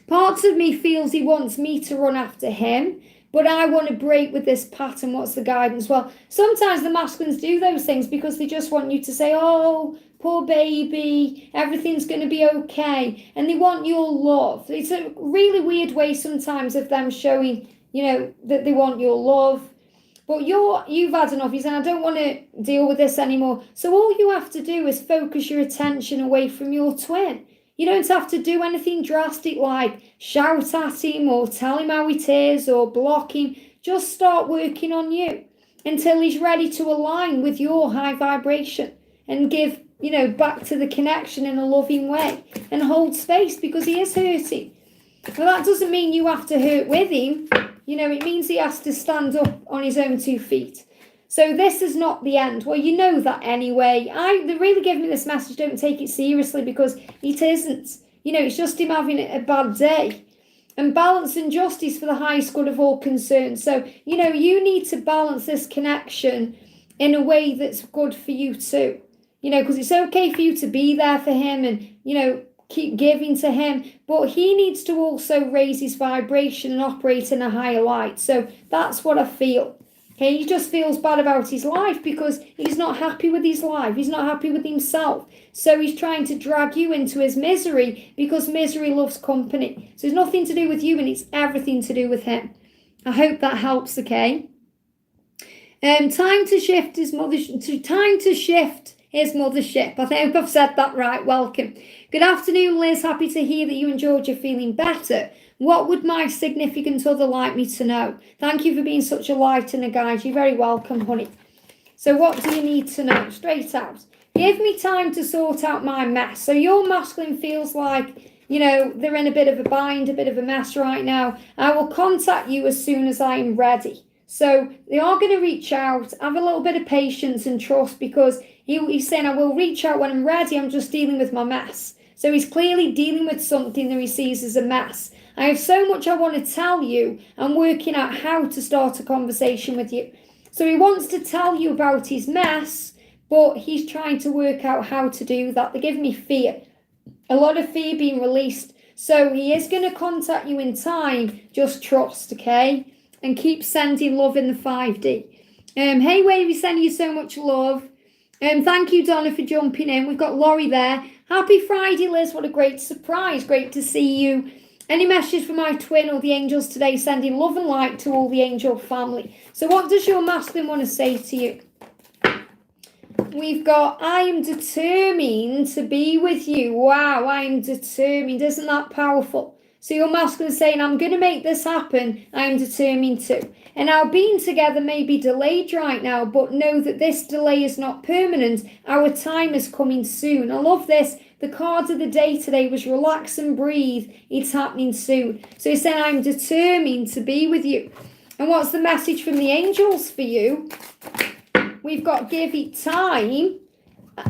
Parts of me feels he wants me to run after him, but I want to break with this pattern. What's the guidance? Well, sometimes the masculines do those things because they just want you to say, oh, poor baby, everything's going to be okay. And they want your love. It's a really weird way sometimes of them showing, that they want your love. But you've had enough. You said, I don't want to deal with this anymore. So all you have to do is focus your attention away from your twin. You don't have to do anything drastic like shout at him or tell him how it is or block him. Just start working on you until he's ready to align with your high vibration and give, back to the connection in a loving way and hold space, because he is hurting. But that doesn't mean you have to hurt with him. It means he has to stand up on his own 2 feet. So this is not the end. Well, you know that anyway. They really give me this message, don't take it seriously, because it isn't. It's just him having a bad day. And balance and justice for the highest good of all concerned. So, you need to balance this connection in a way that's good for you too. Because it's okay for you to be there for him and, keep giving to him, but he needs to also raise his vibration and operate in a higher light. So that's what I feel. Okay, he just feels bad about his life because he's not happy with his life. He's not happy with himself. So he's trying to drag you into his misery because misery loves company. So it's nothing to do with you and it's everything to do with him. I hope that helps, okay? Time to shift his mothership. I think I've said that right. Welcome. Good afternoon, Liz. Happy to hear that you and George are feeling better. What would my significant other like me to know? Thank you for being such a light and a guide. You're very welcome, honey. So what do you need to know? Straight out. Give me time to sort out my mess. So your masculine feels like, you know, they're in a bit of a bind, a bit of a mess right now. I will contact you as soon as I am ready. So they are going to reach out. Have a little bit of patience and trust, because he's saying, I will reach out when I'm ready. I'm just dealing with my mess. So he's clearly dealing with something that he sees as a mess. I have so much I want to tell you. I'm working out how to start a conversation with you. So he wants to tell you about his mess, but he's trying to work out how to do that. They give me fear. A lot of fear being released. So he is going to contact you in time. Just trust, okay? And keep sending love in the 5D. Hey, Wavy, sending you so much love. Thank you, Donna, for jumping in. We've got Laurie there. Happy Friday, Liz. What a great surprise. Great to see you. Any messages for my twin or the angels today? Sending love and light to all the angel family. So what does your masculine want to say to you? We've got, I am determined to be with you. Wow, I am determined. Isn't that powerful? So your masculine is saying, I'm going to make this happen. I'm determined to. And our being together may be delayed right now, but know that this delay is not permanent. Our time is coming soon. I love this. The card of the day today was relax and breathe. It's happening soon. So he's saying, I'm determined to be with you. And what's the message from the angels for you? We've got give it time.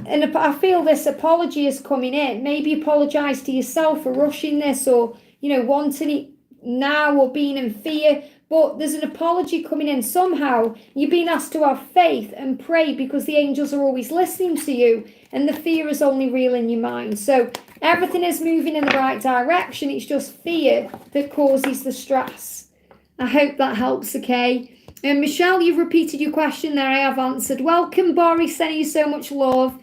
And I feel this apology is coming in. Maybe apologize to yourself for rushing this, or, you know, wanting it now, or being in fear. But there's an apology coming in. Somehow you're being asked to have faith and pray, because the angels are always listening to you, and the fear is only real in your mind. So everything is moving in the right direction. It's just fear that causes the stress. I hope that helps, okay? And Michelle, you've repeated your question there. I have answered. Welcome, Boris. Sending you so much love.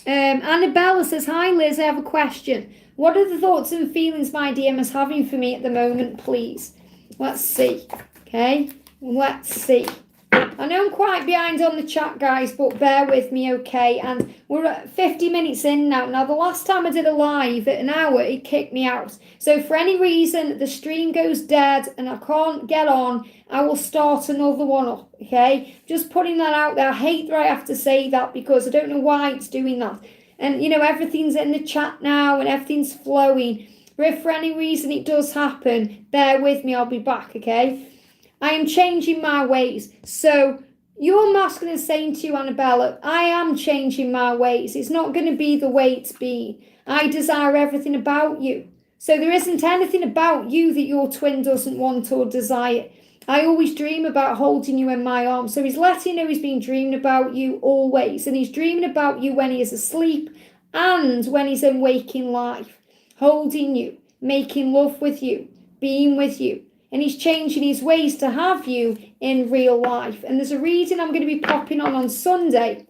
Annabella says, hi, Liz. I have a question. What are the thoughts and feelings my DM is having for me at the moment, please? Let's see. Okay. Let's see. I know I'm quite behind on the chat, guys, but bear with me, okay? And we're at 50 minutes in now. Now, the last time I did a live at an hour, it kicked me out. So for any reason the stream goes dead and I can't get on, I will start another one up, okay? Just putting that out there. I hate that I have to say that, because I don't know why it's doing that. And, you know, everything's in the chat now and everything's flowing. But if for any reason it does happen, bear with me, I'll be back, okay? I am changing my ways. So your masculine is saying to you, Annabella, I am changing my ways. It's not going to be the way it's been. I desire everything about you. So there isn't anything about you that your twin doesn't want or desire. I always dream about holding you in my arms. So he's letting you know he's been dreaming about you always. And he's dreaming about you when he is asleep and when he's in waking life. Holding you, making love with you, being with you. And he's changing his ways to have you in real life. And there's a reason I'm going to be popping on Sunday,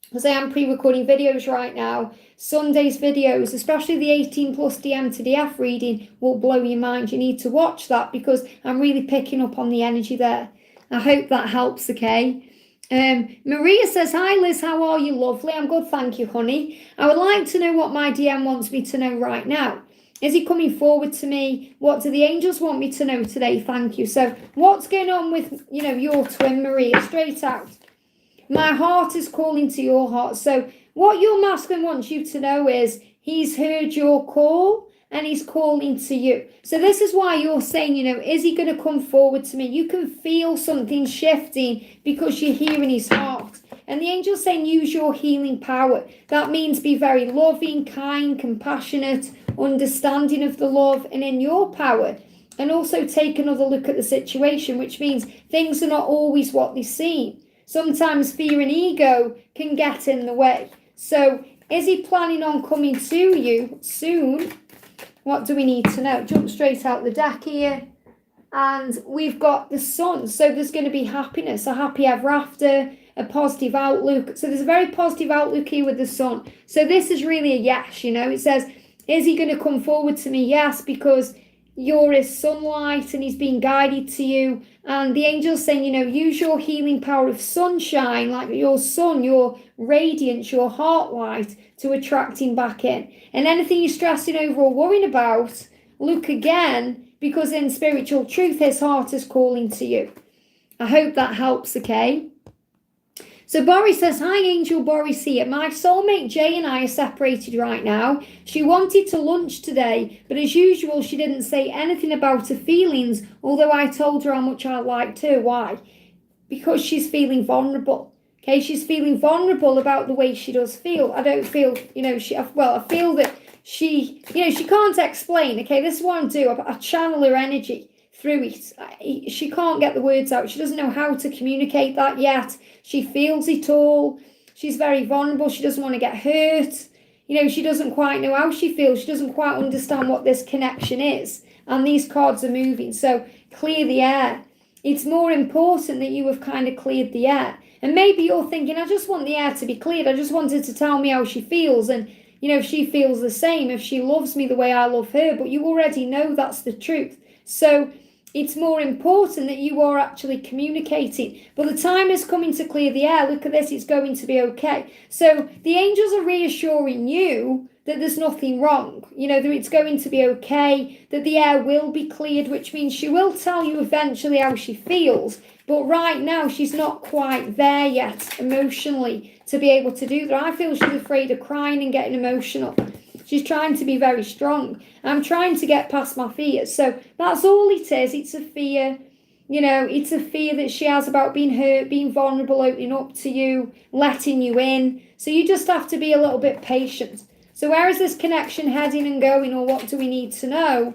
because I am pre-recording videos right now. Sunday's videos, especially the 18 plus DM to DF reading, will blow your mind. You need to watch that, because I'm really picking up on the energy there. I hope that helps, okay? Maria says, hi Liz, how are you? Lovely. I'm good, thank you, honey. I would like to know what my DM wants me to know right now. Is he coming forward to me? What do the angels want me to know today? Thank you. So what's going on with, you know, your twin, Maria? Straight out. My heart is calling to your heart. So what your masculine wants you to know is he's heard your call and he's calling to you. So this is why you're saying, you know, is he going to come forward to me? You can feel something shifting because you're hearing his heart. And the angel's saying use your healing power. That means be very loving, kind, compassionate, understanding of the love and in your power. And also take another look at the situation, which means things are not always what they seem. Sometimes fear and ego can get in the way. So is he planning on coming to you soon? What do we need to know? Jump straight out the deck here. And we've got the sun. So there's going to be happiness, a happy ever after, a positive outlook. So there's a very positive outlook here with the sun. So this is really a yes, you know. It says, is he going to come forward to me? Yes, because you're his sunlight and he's being guided to you. And the angel's saying, you know, use your healing power of sunshine, like your sun, your radiance, your heart light, to attract him back in. And anything you're stressing over or worrying about, look again, because in spiritual truth, his heart is calling to you. I hope that helps, okay? So Boris says, hi Angel, Boris here. My soulmate Jay and I are separated right now. She wanted to lunch today, but as usual, she didn't say anything about her feelings, although I told her how much I liked her. Why? Because she's feeling vulnerable. Okay, she's feeling vulnerable about the way she does feel. I don't feel, I feel that she can't explain. Okay, this is what I do. I channel her energy through it. She can't get the words out. She doesn't know how to communicate that yet. She feels it all. She's very vulnerable. She doesn't want to get hurt. She doesn't quite know how she feels. She doesn't quite understand what this connection is. And these cards are moving. So clear the air. It's more important that you have kind of cleared the air. And maybe you're thinking, I just want the air to be cleared. I just want her to tell me how she feels. And, if she feels the same, if she loves me the way I love her. But you already know that's the truth. So it's more important that you are actually communicating. But the time is coming to clear the air. Look at this. It's going to be okay. So the angels are reassuring you that there's nothing wrong. That it's going to be okay, that the air will be cleared, which means she will tell you eventually how she feels. But right now, she's not quite there yet emotionally to be able to do that. I feel she's afraid of crying and getting emotional. She's trying to be very strong. I'm trying to get past my fears. So that's all it is. It's a fear. It's a fear that she has about being hurt, being vulnerable, opening up to you, letting you in. So you just have to be a little bit patient. So where is this connection heading and going, or what do we need to know?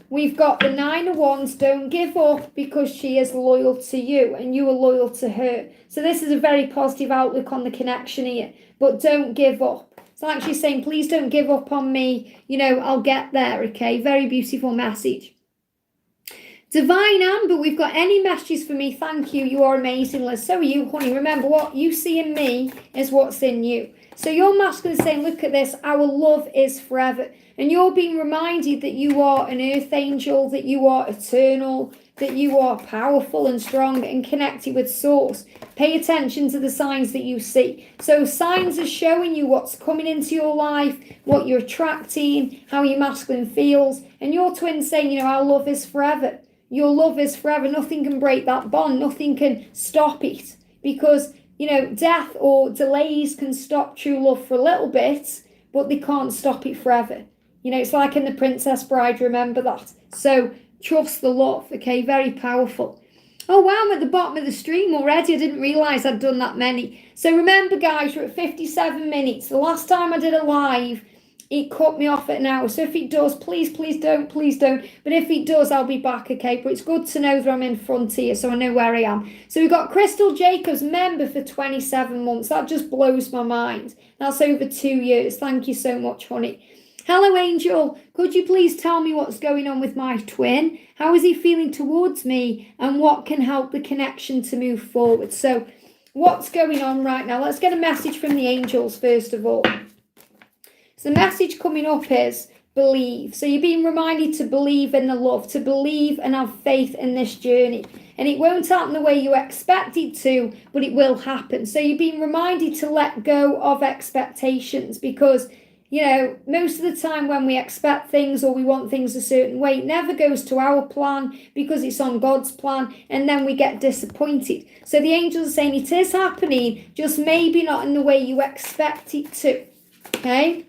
We've got the 9 of Wands. Don't give up, because she is loyal to you and you are loyal to her. So this is a very positive outlook on the connection here. But don't give up. It's like she's saying, please don't give up on me. I'll get there, okay? Very beautiful message. Divine Amber, we've got any messages for me? Thank you. You are amazing, Liz. So are you, honey. Remember, what you see in me is what's in you. So your masculine is saying, look at this. Our love is forever. And you're being reminded that you are an earth angel, that you are eternal, that you are powerful and strong and connected with source. Pay attention to the signs that you see. So signs are showing you what's coming into your life, what you're attracting, how your masculine feels. And your twin saying, our love is forever. Your love is forever. Nothing can break that bond. Nothing can stop it. Because, death or delays can stop true love for a little bit, but they can't stop it forever. It's like in The Princess Bride, remember that. So trust the love, okay? Very powerful. Oh, wow, I'm at the bottom of the stream already. I didn't realise I'd done that many. So remember, guys, we're at 57 minutes. The last time I did a live, it cut me off at an hour. So if it does, please don't. But if it does, I'll be back, okay? But it's good to know that I'm in front here, so I know where I am. So we've got Crystal Jacobs, member for 27 months. That just blows my mind. That's over 2 years. Thank you so much, honey. Hello, Angel. Could you please tell me what's going on with my twin? How is he feeling towards me? And what can help the connection to move forward? So what's going on right now? Let's get a message from the angels, first of all. So the message coming up is believe. So you're being reminded to believe in the love, to believe and have faith in this journey. And it won't happen the way you expect it to, but it will happen. So you're being reminded to let go of expectations, because most of the time when we expect things or we want things a certain way, it never goes to our plan because it's on God's plan, and then we get disappointed. So the angels are saying it is happening, just maybe not in the way you expect it to. Okay?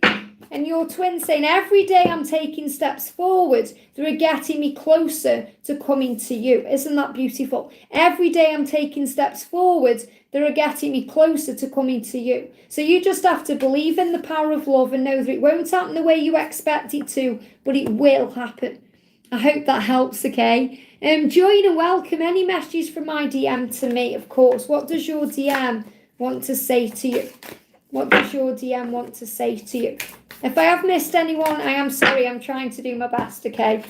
And your twin saying, every day I'm taking steps forward, they're getting me closer to coming to you. Isn't that beautiful? Every day I'm taking steps forward, they're getting me closer to coming to you. So you just have to believe in the power of love and know that it won't happen the way you expect it to, but it will happen. I hope that helps, okay? Join and welcome. Any messages from my DM to me, of course. What does your DM want to say to you? What does your DM want to say to you? If I have missed anyone, I am sorry. I'm trying to do my best, okay?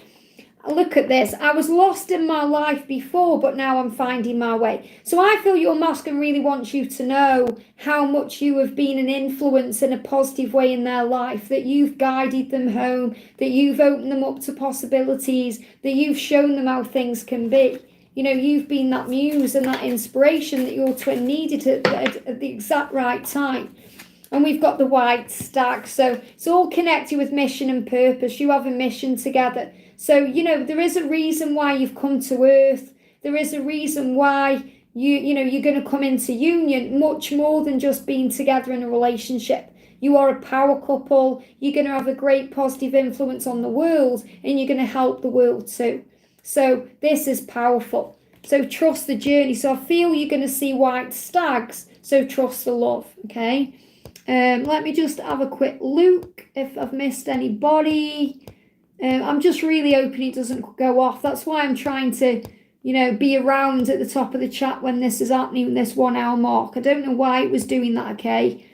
Look at this. I was lost in my life before, but now I'm finding my way. So I feel your masculine really wants you to know how much you have been an influence in a positive way in their life, that you've guided them home, that you've opened them up to possibilities, that you've shown them how things can be. You've been that muse and that inspiration that your twin needed at the exact right time. And we've got the white stag. So it's all connected with mission and purpose. You have a mission together. So, there is a reason why you've come to Earth. There is a reason why, you're going to come into union much more than just being together in a relationship. You are a power couple. You're going to have a great positive influence on the world, and you're going to help the world too. So this is powerful. So trust the journey. So I feel you're going to see white stags. So trust the love. Okay. Let me just have a quick look if I've missed anybody. I'm just really hoping it doesn't go off. That's why I'm trying to, be around at the top of the chat when this is happening, this 1 hour mark. I don't know why it was doing that. Okay.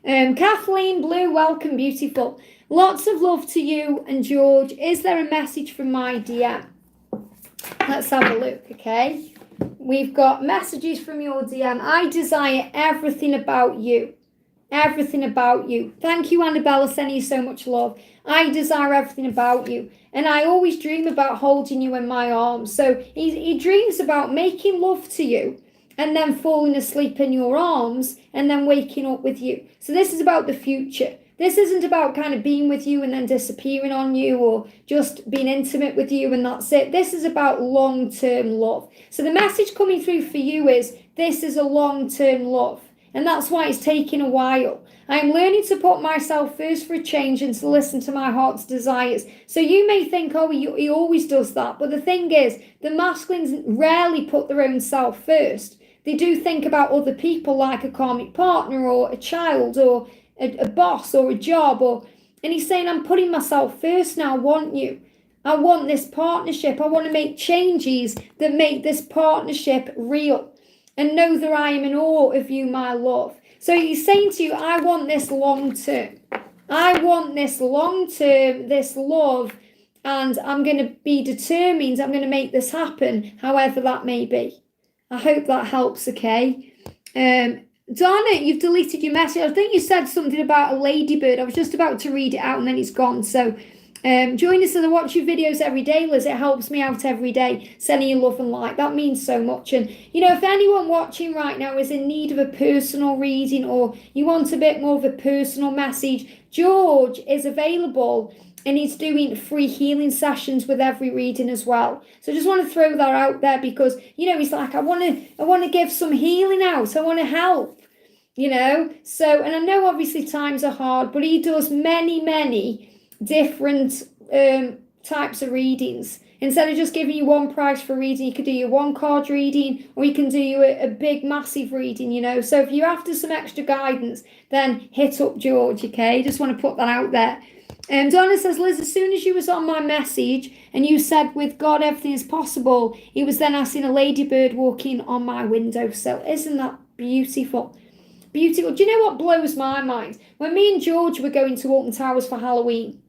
Kathleen Blue, welcome, beautiful. Lots of love to you and George. Is there a message from my DM? Let's have a look, okay? We've got messages from your DM. I desire everything about you. Everything about you. Thank you, Annabella, sending you so much love. I desire everything about you. And I always dream about holding you in my arms. So he dreams about making love to you and then falling asleep in your arms and then waking up with you. So this is about the future. This isn't about kind of being with you and then disappearing on you or just being intimate with you and that's it. This is about long-term love. So the message coming through for you is this is a long-term love. And that's why it's taking a while. I'm learning to put myself first for a change and to listen to my heart's desires. So you may think, oh, he always does that. But the thing is, the masculines rarely put their own self first. They do think about other people like a karmic partner or a child or a boss or a job. And he's saying, I'm putting myself first now. I want you. I want this partnership. I want to make changes that make this partnership real. And know that I am in awe of you, my love. So he's saying to you, I want this long term. I want this long term, this love. And I'm going to be determined. I'm going to make this happen, however that may be. I hope that helps, okay? Donna, you've deleted your message. I think you said something about a ladybird. I was just about to read it out and then it's gone. So join us and I watch your videos every day, Liz. It helps me out every day, sending you love and light. That means so much. And, if anyone watching right now is in need of a personal reading or you want a bit more of a personal message, George is available and he's doing free healing sessions with every reading as well. So I just want to throw that out there because, he's like, I want to give some healing out. I want to help, So, and I know obviously times are hard, but he does many different types of readings. Instead of just giving you one price for reading, you could do your 1 card reading or you can do you a big massive reading, So if you're after some extra guidance, then hit up George, okay? Just want to put that out there. Donna says, Liz, as soon as you was on my message and you said with God everything is possible, he was then asking a ladybird walking on my windowsill. Isn't that beautiful? Beautiful. Do you know what blows my mind? When me and George were going to Alton Towers for Halloween,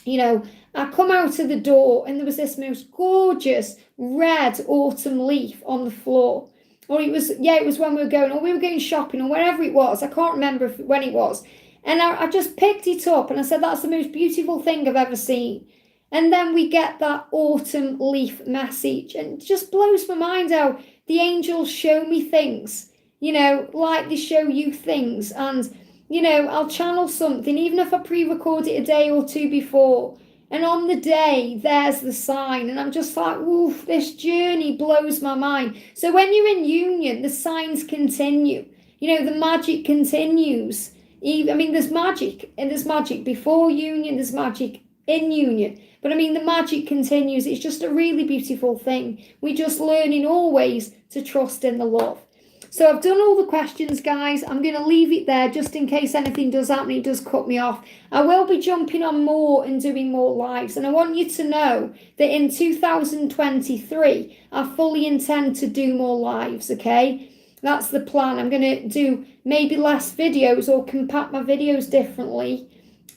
I come out of the door and there was this most gorgeous red autumn leaf on the floor. Or it was when we were going shopping or wherever it was. I can't remember when it was. And I just picked it up and I said, that's the most beautiful thing I've ever seen. And then we get that autumn leaf message. And it just blows my mind how the angels show me things, like they show you things. And, I'll channel something, even if I pre-record it a day or two before. And on the day, there's the sign. And I'm just like, oof, this journey blows my mind. So when you're in union, the signs continue. The magic continues. There's magic, and there's magic before union, there's magic in union. But the magic continues. It's just a really beautiful thing. We're just learning always to trust in the love. So I've done all the questions, guys. I'm going to leave it there just in case anything does happen. It does cut me off. I will be jumping on more and doing more lives. And I want you to know that in 2023, I fully intend to do more lives, okay? That's the plan. I'm going to do maybe less videos or compact my videos differently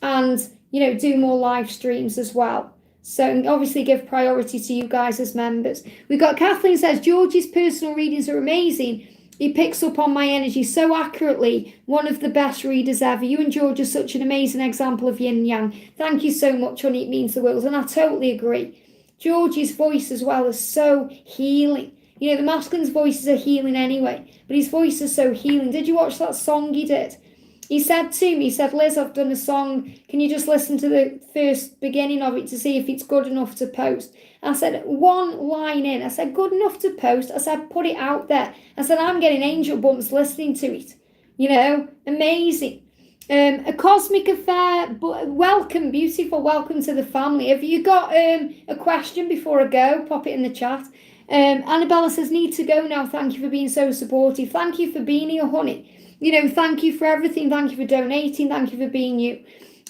and, do more live streams as well. So obviously give priority to you guys as members. We've got Kathleen says, George's personal readings are amazing. He picks up on my energy so accurately. One of the best readers ever. You and George are such an amazing example of yin yang. Thank you so much, honey. It means the world. And I totally agree. George's voice as well is so healing. The masculine's voices are healing anyway, but his voice is so healing. Did you watch that song he did? He said to me, he said, Liz, I've done a song. Can you just listen to the first beginning of it to see if it's good enough to post? I said, one line in. I said, good enough to post. I said, put it out there. I said, I'm getting angel bumps listening to it. You know, amazing. A cosmic affair, but welcome, beautiful, welcome to the family. Have you got a question before I go? Pop it in the chat. Annabella says, need to go now. Thank you for being so supportive. Thank you for being here, honey. You know, thank you for everything. Thank you for donating. Thank you for being you.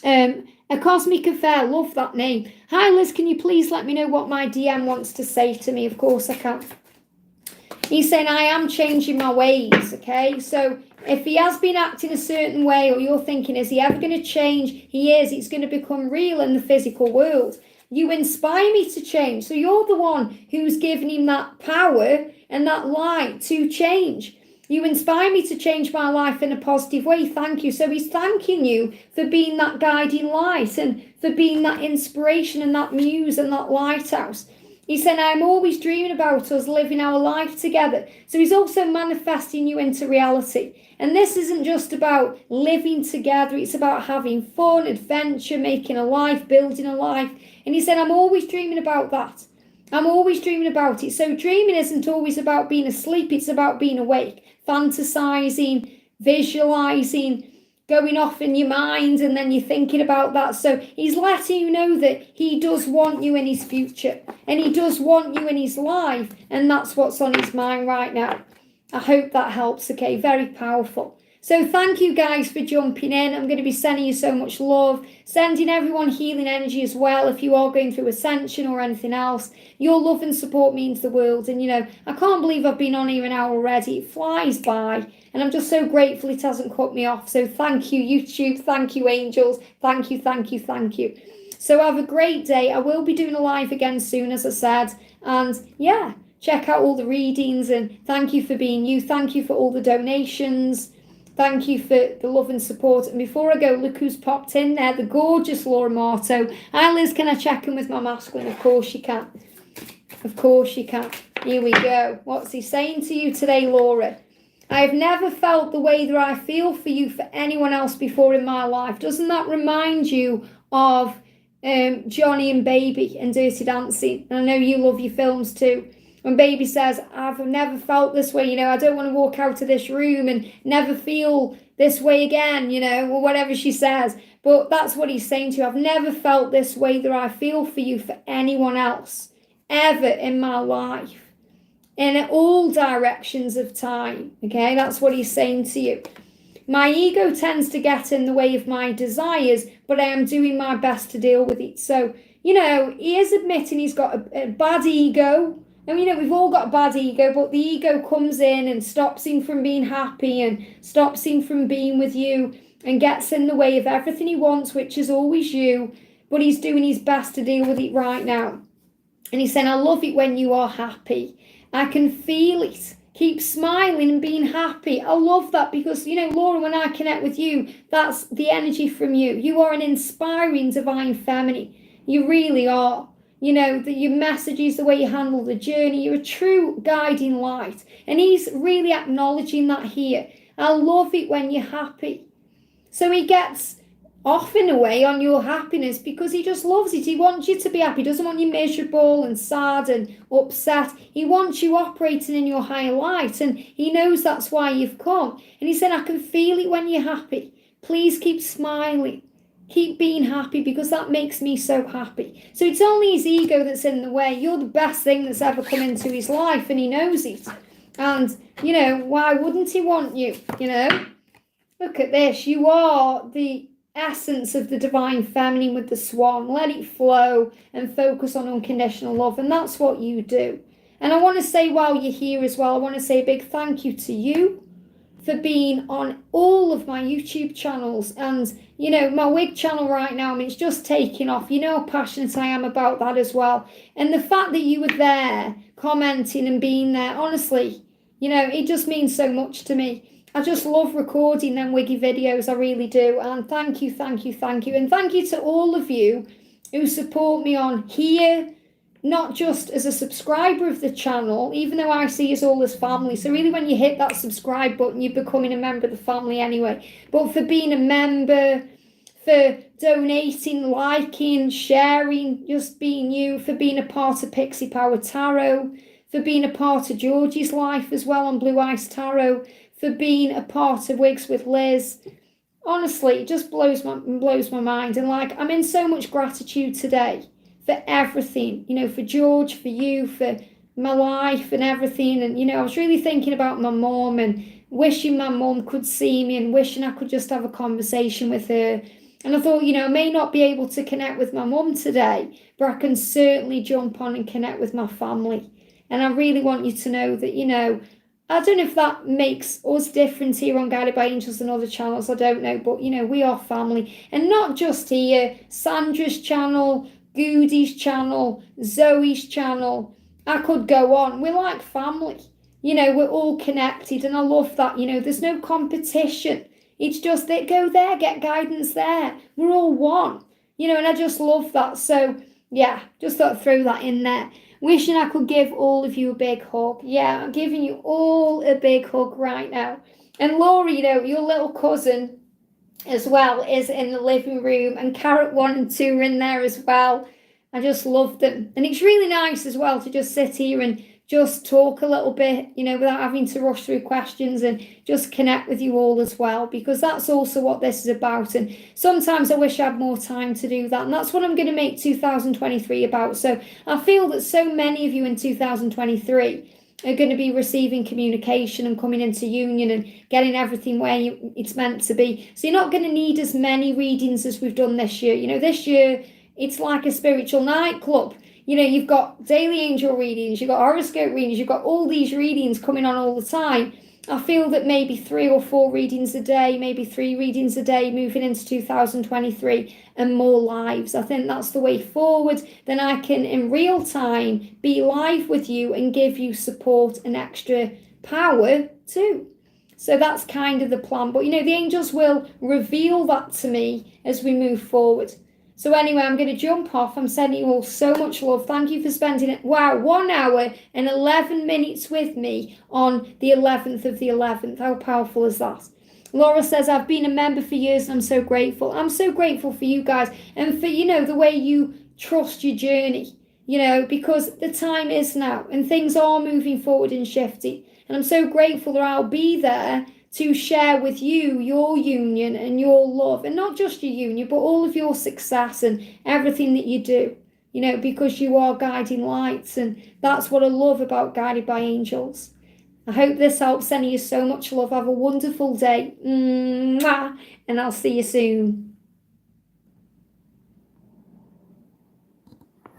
A cosmic affair, love that name. Hi, Liz, can you please let me know what my DM wants to say to me? Of course I can. He's saying, I am changing my ways, okay? So if he has been acting a certain way, or you're thinking, is he ever going to change? He is. It's going to become real in the physical world. You inspire me to change. So you're the one who's giving him that power and that light to change. You inspire me to change my life in a positive way. Thank you. So he's thanking you for being that guiding light and for being that inspiration and that muse and that lighthouse. He said, I'm always dreaming about us living our life together. So he's also manifesting you into reality. And this isn't just about living together. It's about having fun, adventure, making a life, building a life. And he said, I'm always dreaming about that. I'm always dreaming about it. So dreaming isn't always about being asleep. It's about being awake, fantasizing, visualizing, going off in your mind, and then you're thinking about that. So he's letting you know that he does want you in his future, and he does want you in his life, and that's what's on his mind right now. I hope that helps, okay? Very powerful. So thank you guys for jumping in. I'm going to be sending you so much love, sending everyone healing energy as well. If you are going through ascension or anything else, your love and support means the world. And, you know, I can't believe I've been on here an hour already. It flies by. And I'm just so grateful it hasn't cut me off. So thank you, YouTube. Thank you, angels. Thank you, thank you, thank you. So have a great day. I will be doing a live again soon, as I said. And, yeah, check out all the readings. And thank you for being you. Thank you for all the donations. Thank you for the love and support. And before I go, look who's popped in there, the gorgeous Laura Marto. Hi, Liz, can I check in with my masculine? Of course you can. Of course you can. Here we go. What's he saying to you today, Laura? I've never felt the way that I feel for you for anyone else before in my life. Doesn't that remind you of Johnny and Baby and Dirty Dancing? And I know you love your films too. When Baby says, I've never felt this way, you know, I don't want to walk out of this room and never feel this way again, you know, or whatever she says. But that's what he's saying to you. I've never felt this way that I feel for you for anyone else ever in my life. In all directions of time, okay? That's what he's saying to you. My ego tends to get in the way of my desires, but I am doing my best to deal with it. So, you know, he is admitting he's got a bad ego. And, you know, we've all got a bad ego, but the ego comes in and stops him from being happy and stops him from being with you and gets in the way of everything he wants, which is always you. But he's doing his best to deal with it right now. And he's saying, I love it when you are happy. I can feel it. Keep smiling and being happy. I love that because, you know, Laura, when I connect with you, that's the energy from you. You are an inspiring divine feminine. You really are. You know, your messages, the way you handle the journey, you're a true guiding light. And he's really acknowledging that here. I love it when you're happy. So he gets off in a way on your happiness because he just loves it. He wants you to be happy. He doesn't want you miserable and sad and upset. He wants you operating in your higher light, and he knows that's why you've come. And he said, I can feel it when you're happy. Please keep smiling. Keep being happy because that makes me so happy. So it's only his ego that's in the way. You're the best thing that's ever come into his life, and he knows it. And, you know, why wouldn't he want you, you know? Look at this. You are the essence of the divine feminine with the swan. Let it flow and focus on unconditional love, and that's what you do. And I want to say, while you're here as well, I want to say a big thank you to you for being on all of my YouTube channels. And, you know, my wig channel right now, I mean, it's just taking off. You know how passionate I am about that as well. And the fact that you were there commenting and being there, honestly, you know, it just means so much to me. I just love recording them wiggy videos, I really do. And thank you, thank you, thank you. And thank you to all of you who support me on here, not just as a subscriber of the channel, even though I see us all as family. So really when you hit that subscribe button, you're becoming a member of the family anyway. But for being a member, for donating, liking, sharing, just being you, for being a part of Pixie Power Tarot, for being a part of Georgie's life as well on Blue Ice Tarot, for being a part of Wigs with Liz. Honestly, it just blows my mind. And like, I'm in so much gratitude today for everything, you know, for George, for you, for my life and everything. And, you know, I was really thinking about my mum and wishing my mum could see me and wishing I could just have a conversation with her. And I thought, you know, I may not be able to connect with my mum today, but I can certainly jump on and connect with my family. And I really want you to know that, you know, I don't know if that makes us different here on Guided by Angels and other channels, I don't know, but, you know, we are family. And not just here, Sandra's channel, Goody's channel, Zoe's channel, I could go on. We're like family. You know, we're all connected, and I love that. You know, there's no competition. It's just that go there, get guidance there. We're all one. You know, and I just love that. So, yeah, just thought I'd throw that in there. Wishing I could give all of you a big hug. Yeah, I'm giving you all a big hug right now. And Laura, you know, your little cousin as well is in the living room, and Carrot 1 and 2 are in there as well. I just love them. And it's really nice as well to just sit here and just talk a little bit, you know, without having to rush through questions, and just connect with you all as well, because that's also what this is about. And sometimes I wish I had more time to do that, and that's what I'm going to make 2023 about. So I feel that so many of you in 2023 are going to be receiving communication and coming into union and getting everything where it's meant to be. So you're not going to need as many readings as we've done this year. You know, this year it's like a spiritual nightclub. You know, you've got daily angel readings, you've got horoscope readings, you've got all these readings coming on all the time. I feel that maybe 3 or 4 readings a day, maybe 3 readings a day moving into 2023, and more lives. I think that's the way forward. Then I can, in real time, be live with you and give you support and extra power too. So that's kind of the plan. But, you know, the angels will reveal that to me as we move forward. So anyway, I'm going to jump off. I'm sending you all so much love. Thank you for spending it. Wow, 1 hour and 11 minutes with me on the 11th of the 11th. How powerful is that? Laura says, I've been a member for years and I'm so grateful. I'm so grateful for you guys and for, you know, the way you trust your journey, you know, because the time is now and things are moving forward and shifting. And I'm so grateful that I'll be there to share with you your union and your love, and not just your union, but all of your success and everything that you do, you know, because you are guiding lights, and that's what I love about Guided by Angels. I hope this helps. Sending you so much love. Have a wonderful day. Mwah. And I'll see you soon.